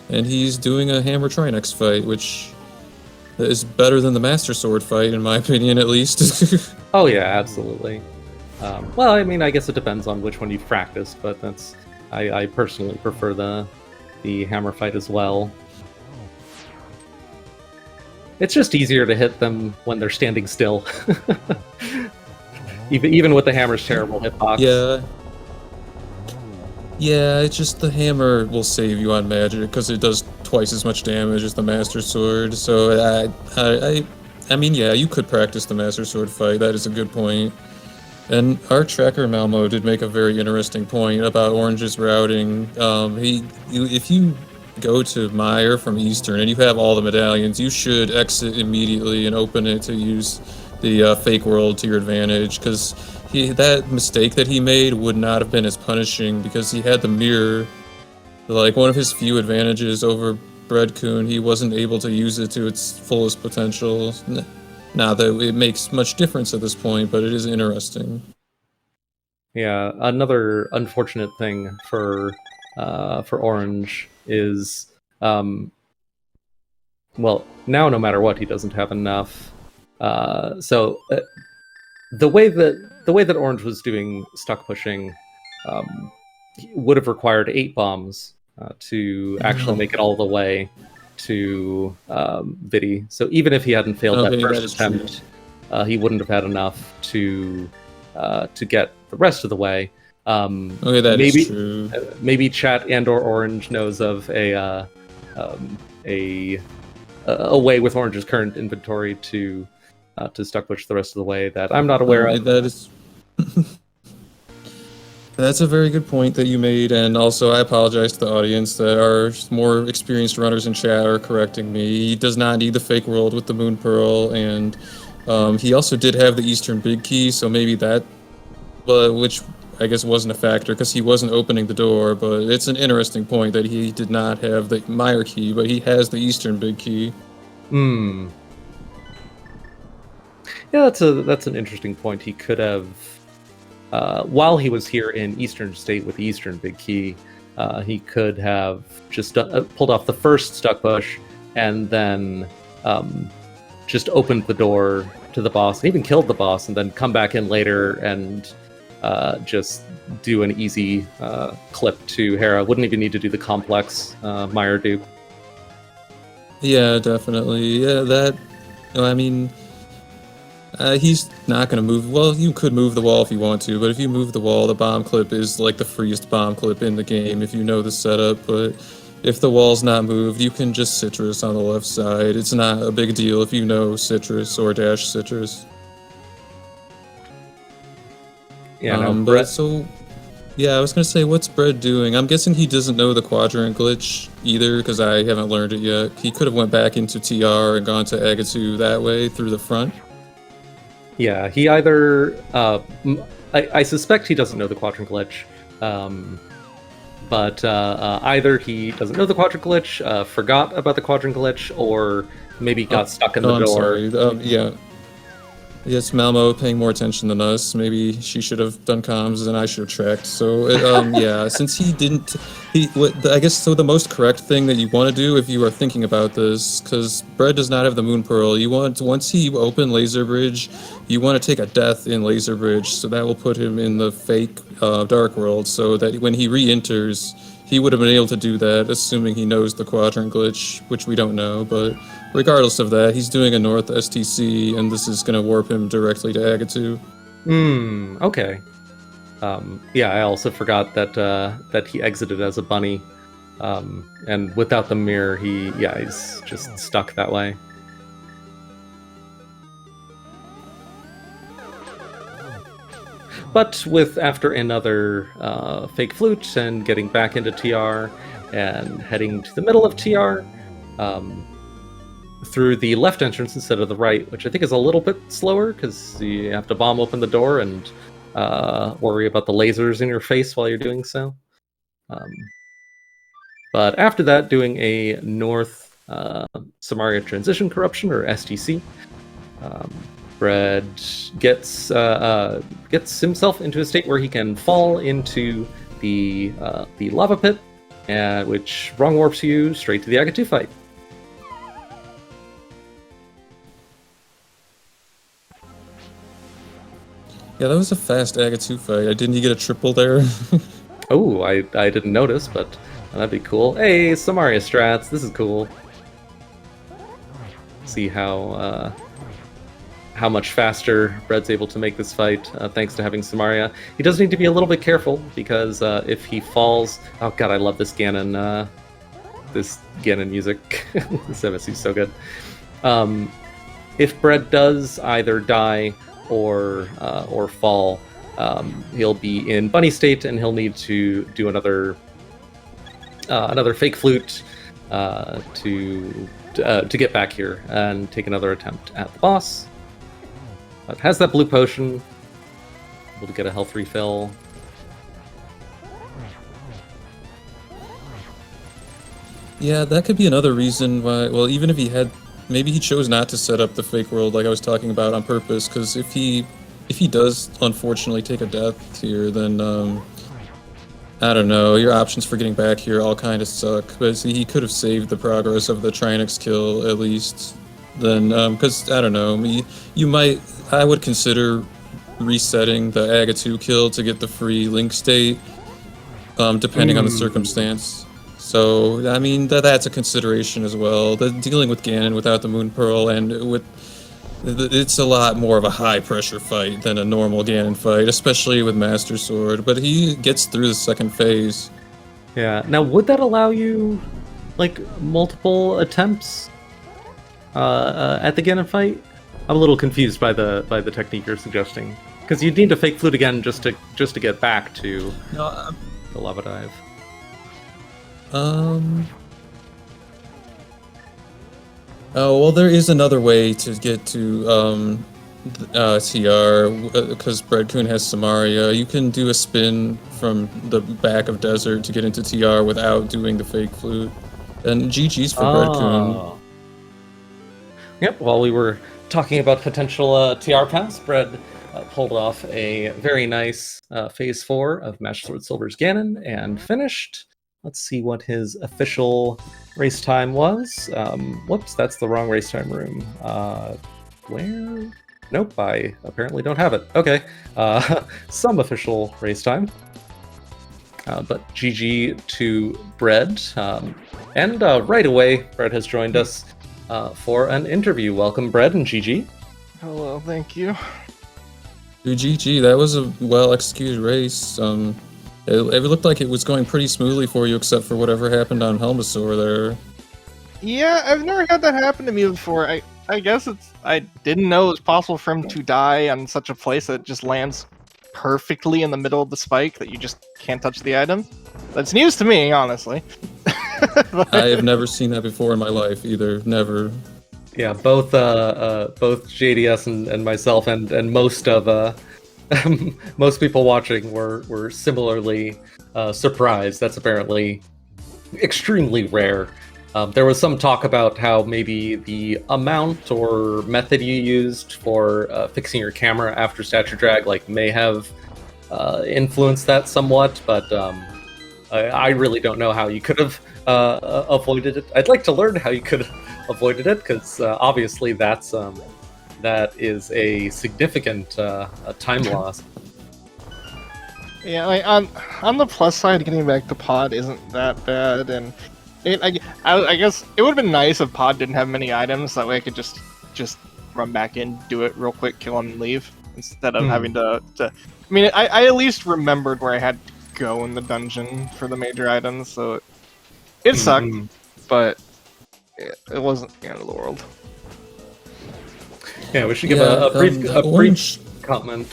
and he's doing a Hammer Trinex fight, which is better than the Master Sword fight, in my opinion, at least. Oh yeah, absolutely. Well, I mean, I guess it depends on which one you've practiced, but I personally prefer the hammer fight as well. It's just easier to hit them when they're standing still. even with the hammer's terrible hitbox. Yeah, it's just the hammer will save you on magic because it does twice as much damage as the Master Sword. So I mean, yeah, you could practice the Master Sword fight. That is a good point. And our tracker Malmo did make a very interesting point about Orange's routing. If you go to Meyer from Eastern and you have all the medallions, you should exit immediately and open it to use the fake world to your advantage, because that mistake that he made would not have been as punishing because he had the mirror. Like, one of his few advantages over Bread-Kun, he wasn't able to use it to its fullest potential. Not that it makes much difference at this point, but it is interesting. Yeah, another unfortunate thing for Orange is, well, now no matter what, he doesn't have enough. So the way that Orange was doing stuck pushing would have required 8 bombs to actually make it all the way to Vidi. So even if he hadn't failed that Okay, that first is true. attempt, he wouldn't have had enough to get the rest of the way. Okay, that is maybe true. maybe Chat and/or Orange knows of a way with Orange's current inventory to stuck push the rest of the way that I'm not aware of. That is. That's a very good point that you made, and also I apologize to the audience that our more experienced runners in chat are correcting me. He does not need the fake world with the Moon Pearl, and he also did have the Eastern Big Key, so maybe that, which I guess wasn't a factor because he wasn't opening the door. But it's an interesting point that he did not have the Meyer Key, but he has the Eastern Big Key. Hmm. Yeah, that's an interesting point. He could have, while he was here in Eastern State with the Eastern Big Key, he could have just pulled off the first stuck push and then just opened the door to the boss, and even killed the boss, and then come back in later and just do an easy clip to Hera. Wouldn't even need to do the complex Meyer dupe. Yeah, definitely. Yeah, that. I mean, he's not going to move. Well, you could move the wall if you want to, but if you move the wall, the bomb clip is like the freest bomb clip in the game if you know the setup. But if the wall's not moved, you can just citrus on the left side. It's not a big deal if you know citrus or dash citrus. Yeah, no, But Brett. so, yeah, I was gonna say, what's Bread doing? I'm guessing he doesn't know the quadrant glitch either because I haven't learned it yet. He could have went back into TR and gone to Agatu that way through the front. Yeah, he either. I suspect he doesn't know the quadrant glitch, but either he doesn't know the quadrant glitch, forgot about the quadrant glitch, or maybe got stuck in the I'm door. sorry. Yeah. Yes, Malmo paying more attention than us. Maybe she should have done comms and I should have checked. So, yeah, since he didn't, I guess, so the most correct thing that you want to do if you are thinking about this, because Bread does not have the Moon Pearl, you want, once he open Laser Bridge, you want to take a death in Laser Bridge, so that will put him in the fake Dark World, so that when he re-enters, he would have been able to do that, assuming he knows the quadrant glitch, which we don't know, but regardless of that, he's doing a North STC, and this is going to warp him directly to Agatu. Okay. Yeah, I also forgot that he exited as a bunny, and without the mirror, he's just stuck that way. But with after another fake flute and getting back into TR and heading to the middle of TR, through the left entrance instead of the right, which I think is a little bit slower because you have to bomb open the door and worry about the lasers in your face while you're doing so. But after that, doing a North Samaria Transition Corruption, or STC, Bread gets himself into a state where he can fall into the lava pit, which wrong warps you straight to the Agatu fight. Yeah, that was a fast Agatu fight. Didn't you get a triple there? Oh, I didn't notice, but that'd be cool. Hey, Samaria strats, this is cool. See how much faster Bread's able to make this fight thanks to having Samaria. He does need to be a little bit careful because if he falls, oh god, I love this Ganon music. This MSC is so good. If Bread does either die or fall, he'll be in bunny state and he'll need to do another fake flute to get back here and take another attempt at the boss. But has that blue potion, able to get a health refill. Yeah, that could be another reason why. Well, even if he had, maybe he chose not to set up the fake world like I was talking about on purpose, because if he if he does unfortunately take a death here, then I don't know. Your options for getting back here all kind of suck. But see, he could have saved the progress of the Trinix kill at least. Then, because I don't know, you might. I would consider resetting the Aga 2 kill to get the free Link state, depending on the circumstance. So, I mean, that's a consideration as well. Dealing with Ganon without the Moon Pearl and with it's a lot more of a high-pressure fight than a normal Ganon fight, especially with Master Sword, but he gets through the second phase. Yeah. Now, would that allow you, like, multiple attempts at the Ganon fight? I'm a little confused by the technique you're suggesting, because you'd need to fake flute again just to get back to the lava dive. Oh, well, there is another way to get to TR, because Bread-Kun has Samaria. You can do a spin from the back of Desert to get into TR without doing the fake flute. And GG's for Bread-Kun. Yep, while we were talking about potential TR pass, Bread pulled off a very nice Phase 4 of Master Sword Silver's Ganon and finished. Let's see what his official race time was. Whoops, that's the wrong race time room. Where? Nope, I apparently don't have it. Okay, some official race time. But GG to Bread. And right away, Bread has joined us for an interview. Welcome, Bread and GG. Hello, thank you. Dude, GG, that was a well-executed race. It looked like it was going pretty smoothly for you, except for whatever happened on Helmasaur there. Yeah, I've never had that happen to me before. I guess I didn't know it was possible for him to die on such a place that just lands perfectly in the middle of the spike that you just can't touch the item. That's news to me, honestly. I have never seen that before in my life either. Never. Yeah, both JDS and myself and most of most people watching were similarly surprised. That's apparently extremely rare. There was some talk about how maybe the amount or method you used for fixing your camera after statue drag may have influenced that somewhat, but I really don't know how you could have avoided it. I'd like to learn how you could have avoided it, because obviously that is a significant time loss. Yeah, on the plus side, getting back to Pod isn't that bad, and I guess it would have been nice if Pod didn't have many items. That way I could just run back in, do it real quick, kill him, and leave, instead of having to. I mean, I at least remembered where I had to go in the dungeon for the major items, so it sucked, but it wasn't the end of the world. Yeah, we should give a brief comment.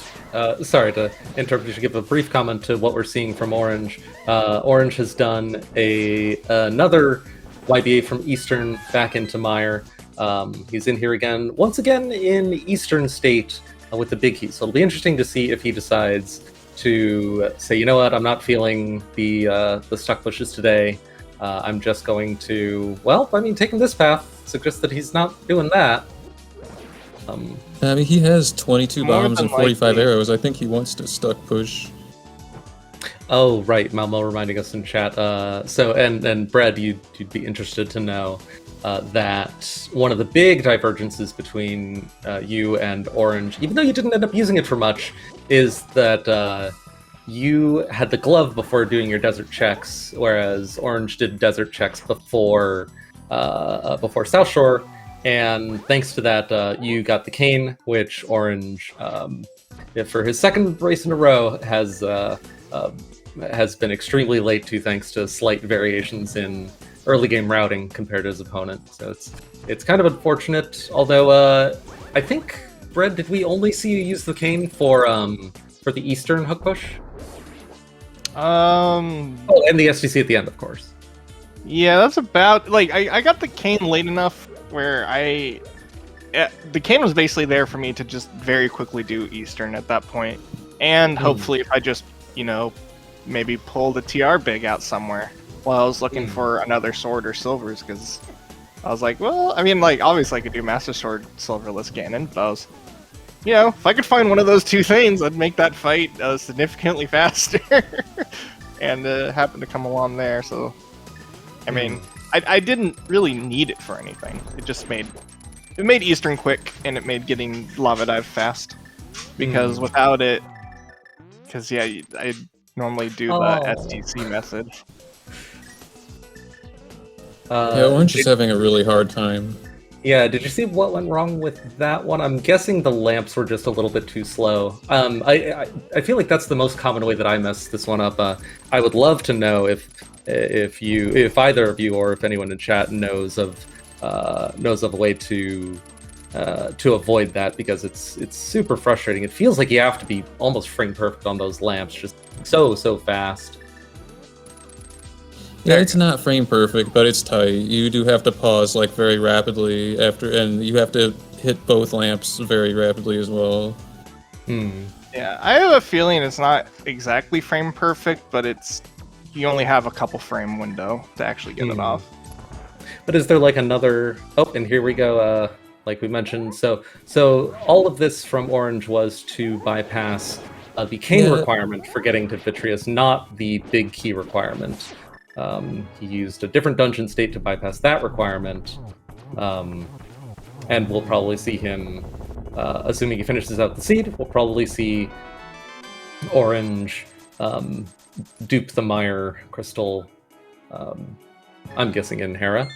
Sorry to interrupt. We should give a brief comment to what we're seeing from Orange. Orange has done another YBA from Eastern back into Mire. He's in here again, once again in Eastern State with the big heat. So it'll be interesting to see if he decides to say, you know what, I'm not feeling the stuck bushes today. I'm just going to, taking this path suggests that he's not doing that. I mean, he has 22 bombs and 45 arrows. I think he wants to stuck push. Oh, right. Malmo reminding us in chat. And Brad, you'd be interested to know that one of the big divergences between you and Orange, even though you didn't end up using it for much, is that you had the glove before doing your desert checks, whereas Orange did desert checks before South Shore. And thanks to that, you got the cane, which Orange, for his second race in a row, has been extremely late to, thanks to slight variations in early game routing compared to his opponent. So it's kind of unfortunate. Although I think, Brett, did we only see you use the cane for the Eastern hook push? Oh, and the SDC at the end, of course. Yeah, that's about I got the cane late enough where the cane was basically there for me to just very quickly do Eastern at that point, and hopefully if I just maybe pull the TR big out somewhere while I was looking for another sword or silvers, because I was like, well, I mean, obviously I could do Master Sword Silverless Ganon, but if I could find one of those two things, I'd make that fight significantly faster. And happened to come along there, so I mean, I didn't really need it for anything. It just made Eastern quick, and it made getting Lava Dive fast. Because without it, I normally do the STC method. Orange is having a really hard time. Yeah, did you see what went wrong with that one? I'm guessing the lamps were just a little bit too slow. I feel like that's the most common way that I mess this one up. I would love to know if either of you or if anyone in chat knows of a way to avoid that, because it's super frustrating. It feels like you have to be almost frame perfect on those lamps, just so fast. Yeah, it's not frame perfect, but it's tight. You do have to pause like very rapidly after, and you have to hit both lamps very rapidly as well. Yeah, I have a feeling it's not exactly frame perfect, but you only have a couple frame window to actually get it off. But is there like another? Oh, and here we go. Like we mentioned, so all of this from Orange was to bypass the cane requirement for getting to Vitreous, not the big key requirement. He used a different dungeon state to bypass that requirement, and we'll probably see him, assuming he finishes out the seed, we'll probably see Orange dupe the Mire crystal, I'm guessing in Hera.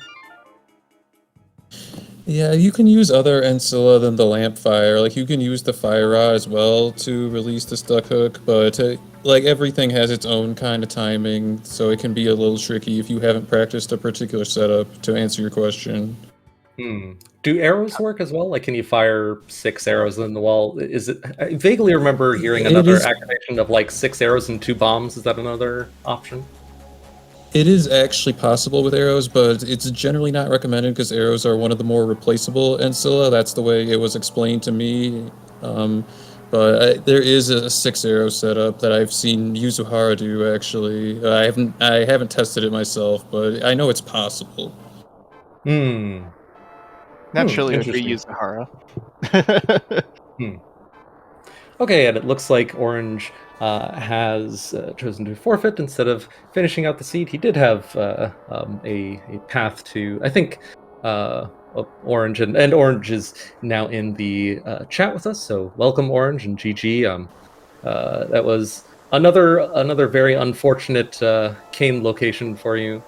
Yeah, you can use other Ancilla than the lamp fire. Like, you can use the fire rod as well to release the stuck hook, but like, everything has its own kind of timing, so it can be a little tricky if you haven't practiced a particular setup, to answer your question. Do arrows work as well? Like, can you fire 6 arrows in the wall? I vaguely remember hearing another activation of like 6 arrows and 2 bombs. Is that another option? It is actually possible with arrows, but it's generally not recommended because arrows are one of the more replaceable Ancilla. That's the way it was explained to me. But there is a 6 arrow setup that I've seen Yuzuhara do, actually. I haven't tested it myself, but I know it's possible. Naturally, if we use Yuzuhara. Okay, and it looks like Orange has chosen to forfeit instead of finishing out the seed. He did have a path to, I think, Orange, and Orange is now in the chat with us. So welcome, Orange, and GG. That was another very unfortunate cane location for you,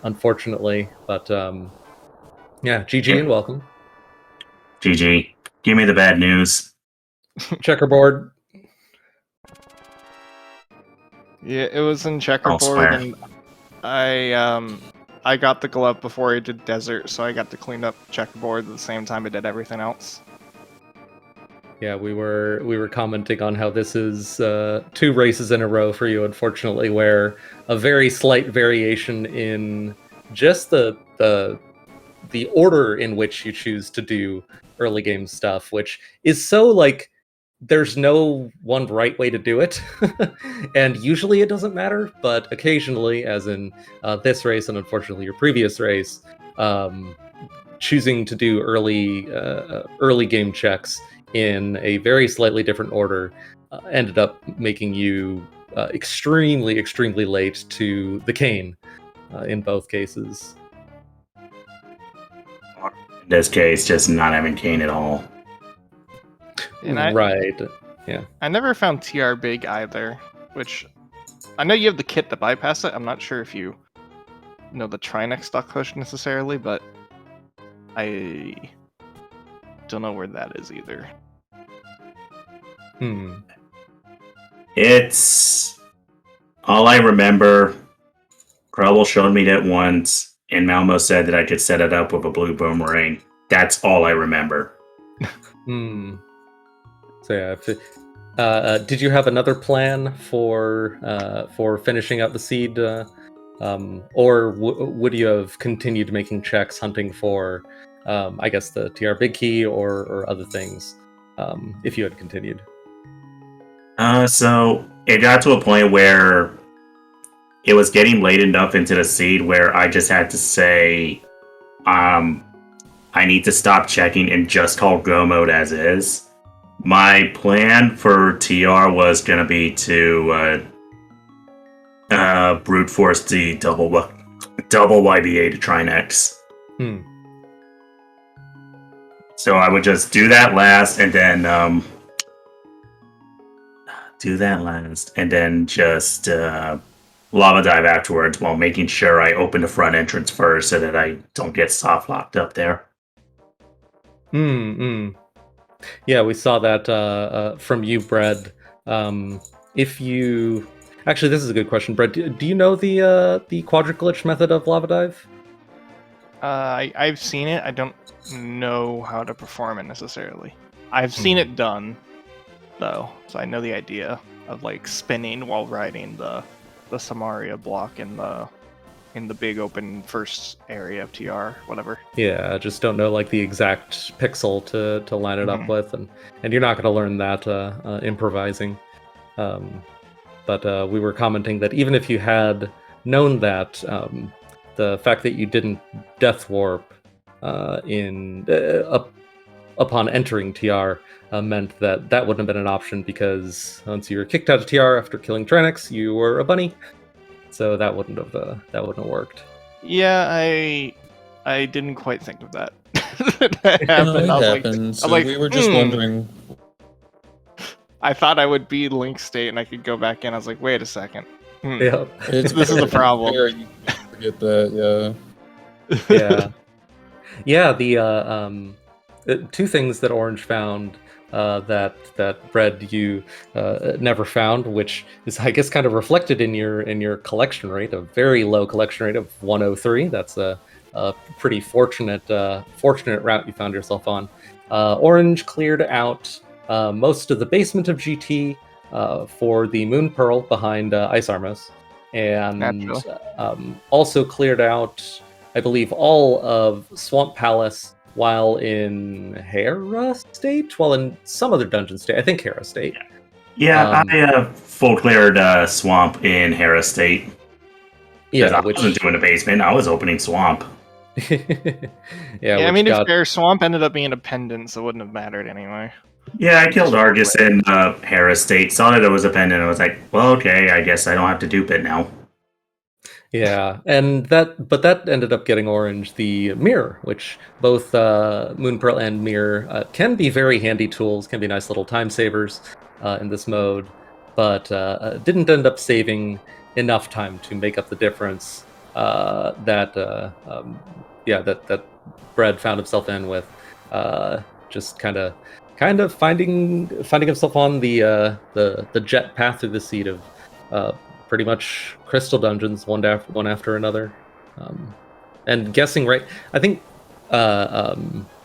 unfortunately. But yeah, GG and welcome. GG. Give me the bad news. Checkerboard. Yeah, it was in checkerboard, and I got the glove before I did desert, so I got to clean up checkerboard at the same time I did everything else. Yeah, we were commenting on how this is 2 races in a row for you, unfortunately, where a very slight variation in just the order in which you choose to do early game stuff, which is so like, there's no one right way to do it, and usually it doesn't matter, but occasionally, as in this race and unfortunately your previous race, choosing to do early game checks in a very slightly different order ended up making you extremely late to the cane in both cases. In this case, just not having cane at all. And right, yeah. I never found TR big either, which I know you have the kit to bypass it. I'm not sure if you know the Trinex stock push necessarily, but I don't know where that is either. It's all I remember. Crubble showed me that once, and Malmo said that I could set it up with a blue boomerang. That's all I remember. So yeah, did you have another plan for finishing out the seed, or would you have continued making checks, hunting for, I guess, the TR big key or other things, if you had continued? So it got to a point where it was getting late enough into the seed where I just had to say, I need to stop checking and just call go mode as is. My plan for TR was gonna be to brute force the double YBA to try next. Hmm. So I would just do that last, and then just lava dive afterwards, while making sure I open the front entrance first, so that I don't get soft locked up there. Yeah, we saw that from you, Bread. If you actually, this is a good question, Bread. Do you know the quadriglitch method of lava dive? I've seen it. I don't know how to perform it necessarily. I've seen it done, though, so I know the idea of like spinning while riding the Samaria block in the big open first area of TR, whatever. Yeah, I just don't know like the exact pixel to line it up with, and you're not going to learn that improvising. But we were commenting that even if you had known that, the fact that you didn't death warp upon entering TR meant that wouldn't have been an option, because once you were kicked out of TR after killing Tranix, you were a bunny. So that wouldn't have worked. Yeah, I didn't quite think of that. It happened. So like, we were just wondering. I thought I would be Link State and I could go back in. I was like, wait a second. Yeah, This is the problem. You forget that, yeah, yeah. The two things that Orange found that Bread you never found, which is, I guess, kind of reflected in your collection rate, a very low collection rate of 103. That's a pretty fortunate route you found yourself on. Orange cleared out most of the basement of GT for the Moon Pearl behind Ice Armos, and also cleared out, I believe, all of Swamp Palace while in Hera State, while in some other dungeon state. I think Hera State. Yeah, I full cleared Swamp in Hera State. Yeah, I wasn't doing a basement. I was opening Swamp. Yeah, I mean, to be fair, Swamp ended up being a pendant, so it wouldn't have mattered anyway. Yeah, I killed Argus in Hera State. Saw that it was a pendant. I was like, well, okay, I guess I don't have to dupe it now. Yeah, and that ended up getting Orange the mirror, which both Moon Pearl and mirror can be very handy tools, can be nice little time savers in this mode, but didn't end up saving enough time to make up the difference that Bread found himself in with just kind of finding himself on the jet path through the seed of pretty much crystal dungeons, one after another, and guessing right. I think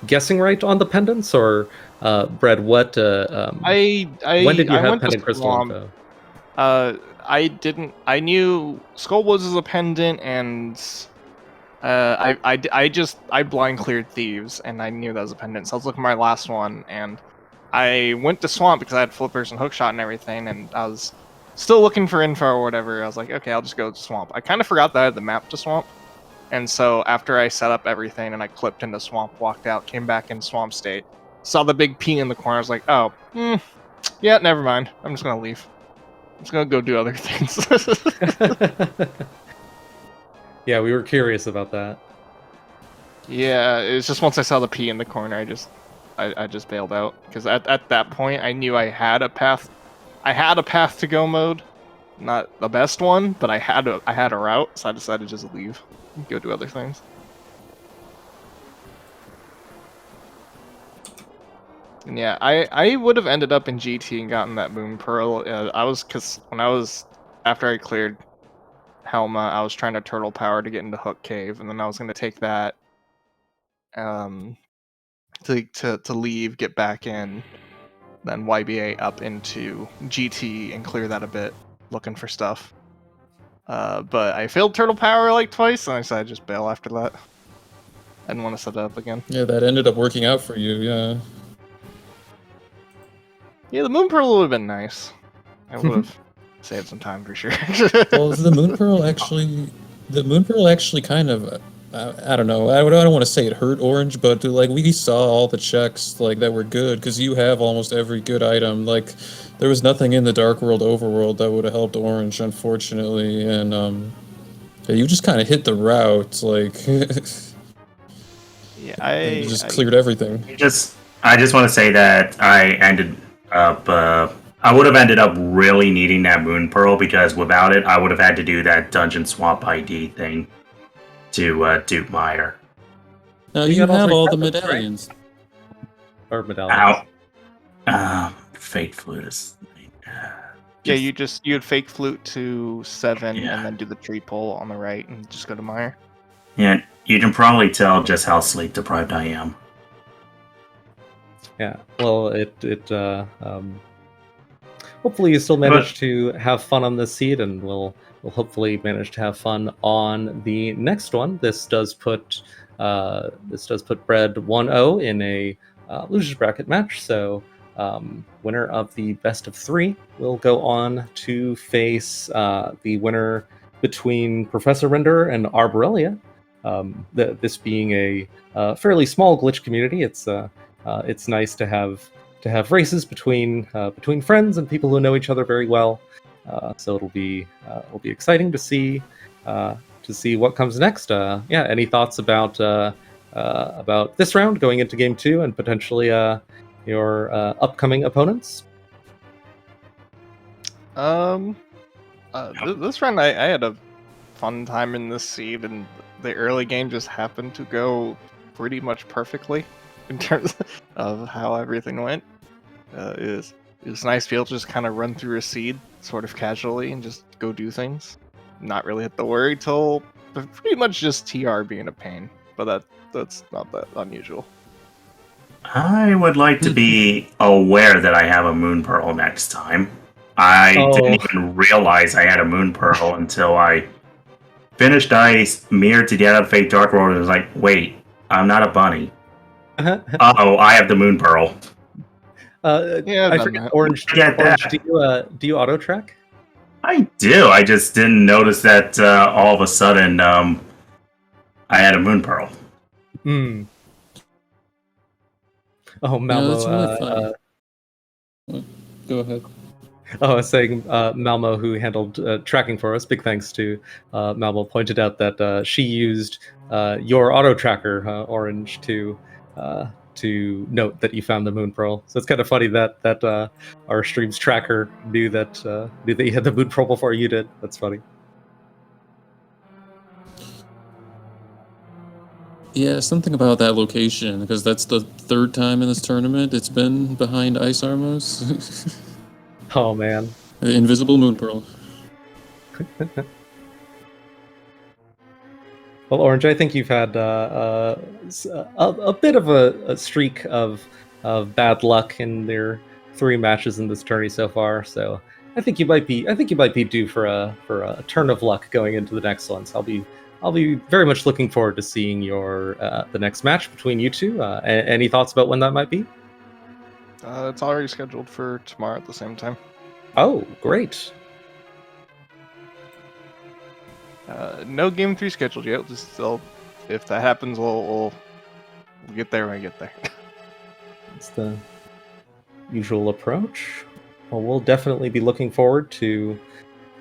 guessing right on the pendants, or Bread. What? When did you have pendant crystal info? I didn't. I knew Skullwoods is a pendant, and I blind cleared Thieves, and I knew that was a pendant. So I was looking at my last one, and I went to Swamp because I had flippers and hookshot and everything, and I was still looking for info or whatever. I was like, okay, I'll just go to Swamp. I kind of forgot that I had the map to Swamp, and so after I set up everything and I clipped into Swamp, walked out, came back in Swamp State, saw the big P in the corner. I was like, oh, yeah, never mind. I'm just gonna leave. I'm just gonna go do other things. Yeah, we were curious about that. Yeah, it's just once I saw the P in the corner, I just bailed out, because at that point I knew I had a path. I had a path to go mode, not the best one, but I had a route, so I decided to just leave, and go do other things. And yeah, I would have ended up in GT and gotten that Moon Pearl. After I cleared Helma, I was trying to turtle power to get into Hook Cave, and then I was going to take that to leave, get back in, then YBA up into GT and clear that a bit, looking for stuff. But I failed turtle power like twice, and I decided to just bail after that. I didn't want to set it up again. Yeah, that ended up working out for you, yeah. Yeah, the Moon Pearl would have been nice. I would have saved some time for sure. Well, the Moon Pearl actually kind of I don't know. I don't want to say it hurt Orange, but like we saw all the checks like that were good because you have almost every good item. Like there was nothing in the Dark World overworld that would have helped Orange, unfortunately, and yeah, you just kind of hit the route, like Yeah, it just cleared everything. I just want to say that I ended up. I would have ended up really needing that Moon Pearl because without it, I would have had to do that dungeon swap ID thing to dupe Meyer. Now You you got all have three all the weapons, right? medallions. Or medallions. Fate flute is. Yeah, you'd fake flute to 7 Yeah. and then do the tree pull on the right and just go to Meyer. Yeah, you can probably tell just how sleep deprived I am. Yeah. Well, hopefully you still manage to have fun on this seed, and we'll hopefully manage to have fun on the next one. This does put Bread 1-0 in a losers bracket match. So winner of the best of 3 will go on to face the winner between Professor Render and Arborelia. This being a fairly small glitch community, it's nice to have races between friends and people who know each other very well. So it'll be exciting to see what comes next. Yeah, any thoughts about this round going into game 2 and potentially your upcoming opponents? This round I had a fun time in this seed, and the early game just happened to go pretty much perfectly in terms of how everything went. It was nice to be able to just kind of run through a seed sort of casually and just go do things. Not really hit the worry till pretty much just TR being a pain, but that's not that unusual. I would like to be aware that I have a Moon Pearl next time. I didn't even realize I had a Moon Pearl until I finished Ice, mirrored to get out of Fate Dark World, and was like, wait, I'm not a bunny. Uh-oh, I have the Moon Pearl. Yeah, I forget, Orange, do you auto track? I do. I just didn't notice that all of a sudden I had a Moon Pearl. Hmm. Oh, Malmo. That's really fun. Go ahead. I was saying Malmo, who handled tracking for us. Big thanks to Malmo. Pointed out that she used your auto tracker, Orange, to note that you found the Moon Pearl. So it's kind of funny that our stream's tracker knew that you had the Moon Pearl before you did. That's funny. Yeah, something about that location, because that's the 3rd time in this tournament it's been behind Ice Armos. Oh, man. The Invisible Moon Pearl. Well, Orange, I think you've had a bit of a streak of bad luck in their 3 matches in this tourney so far. So I think you might be due for a turn of luck going into the next one. So I'll be very much looking forward to seeing your the next match between you two. Any thoughts about when that might be? It's already scheduled for tomorrow at the same time. Oh, great. No game 3 scheduled yet. If that happens, we'll get there when we get there. It's the usual approach. Well, we'll definitely be looking forward to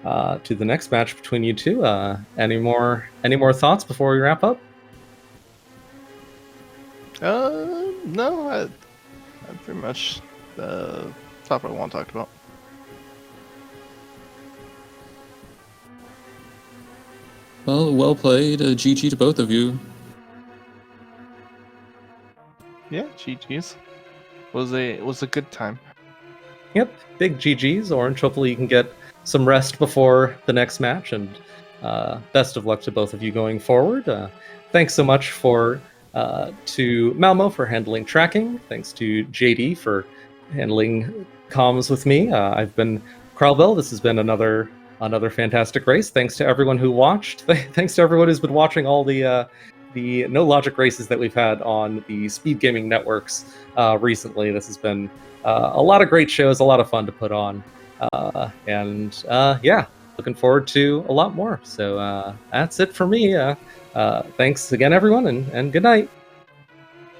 the next match between you two. Any more thoughts before we wrap up? No, I pretty much top what I want to talk about. Well played. GG to both of you. Yeah, GG's. Was a good time. Yep, big GGs, Orange. Hopefully you can get some rest before the next match, and best of luck to both of you going forward. Thanks so much to Malmo for handling tracking. Thanks to JD for handling comms with me. I've been Kralbell. This has been another fantastic race. Thanks to everyone who watched. Thanks to everyone who's been watching all the no logic races that we've had on the SpeedGaming networks recently. This has been a lot of great shows, a lot of fun to put on. Yeah, looking forward to a lot more. So that's it for me. Thanks again, everyone, and good night.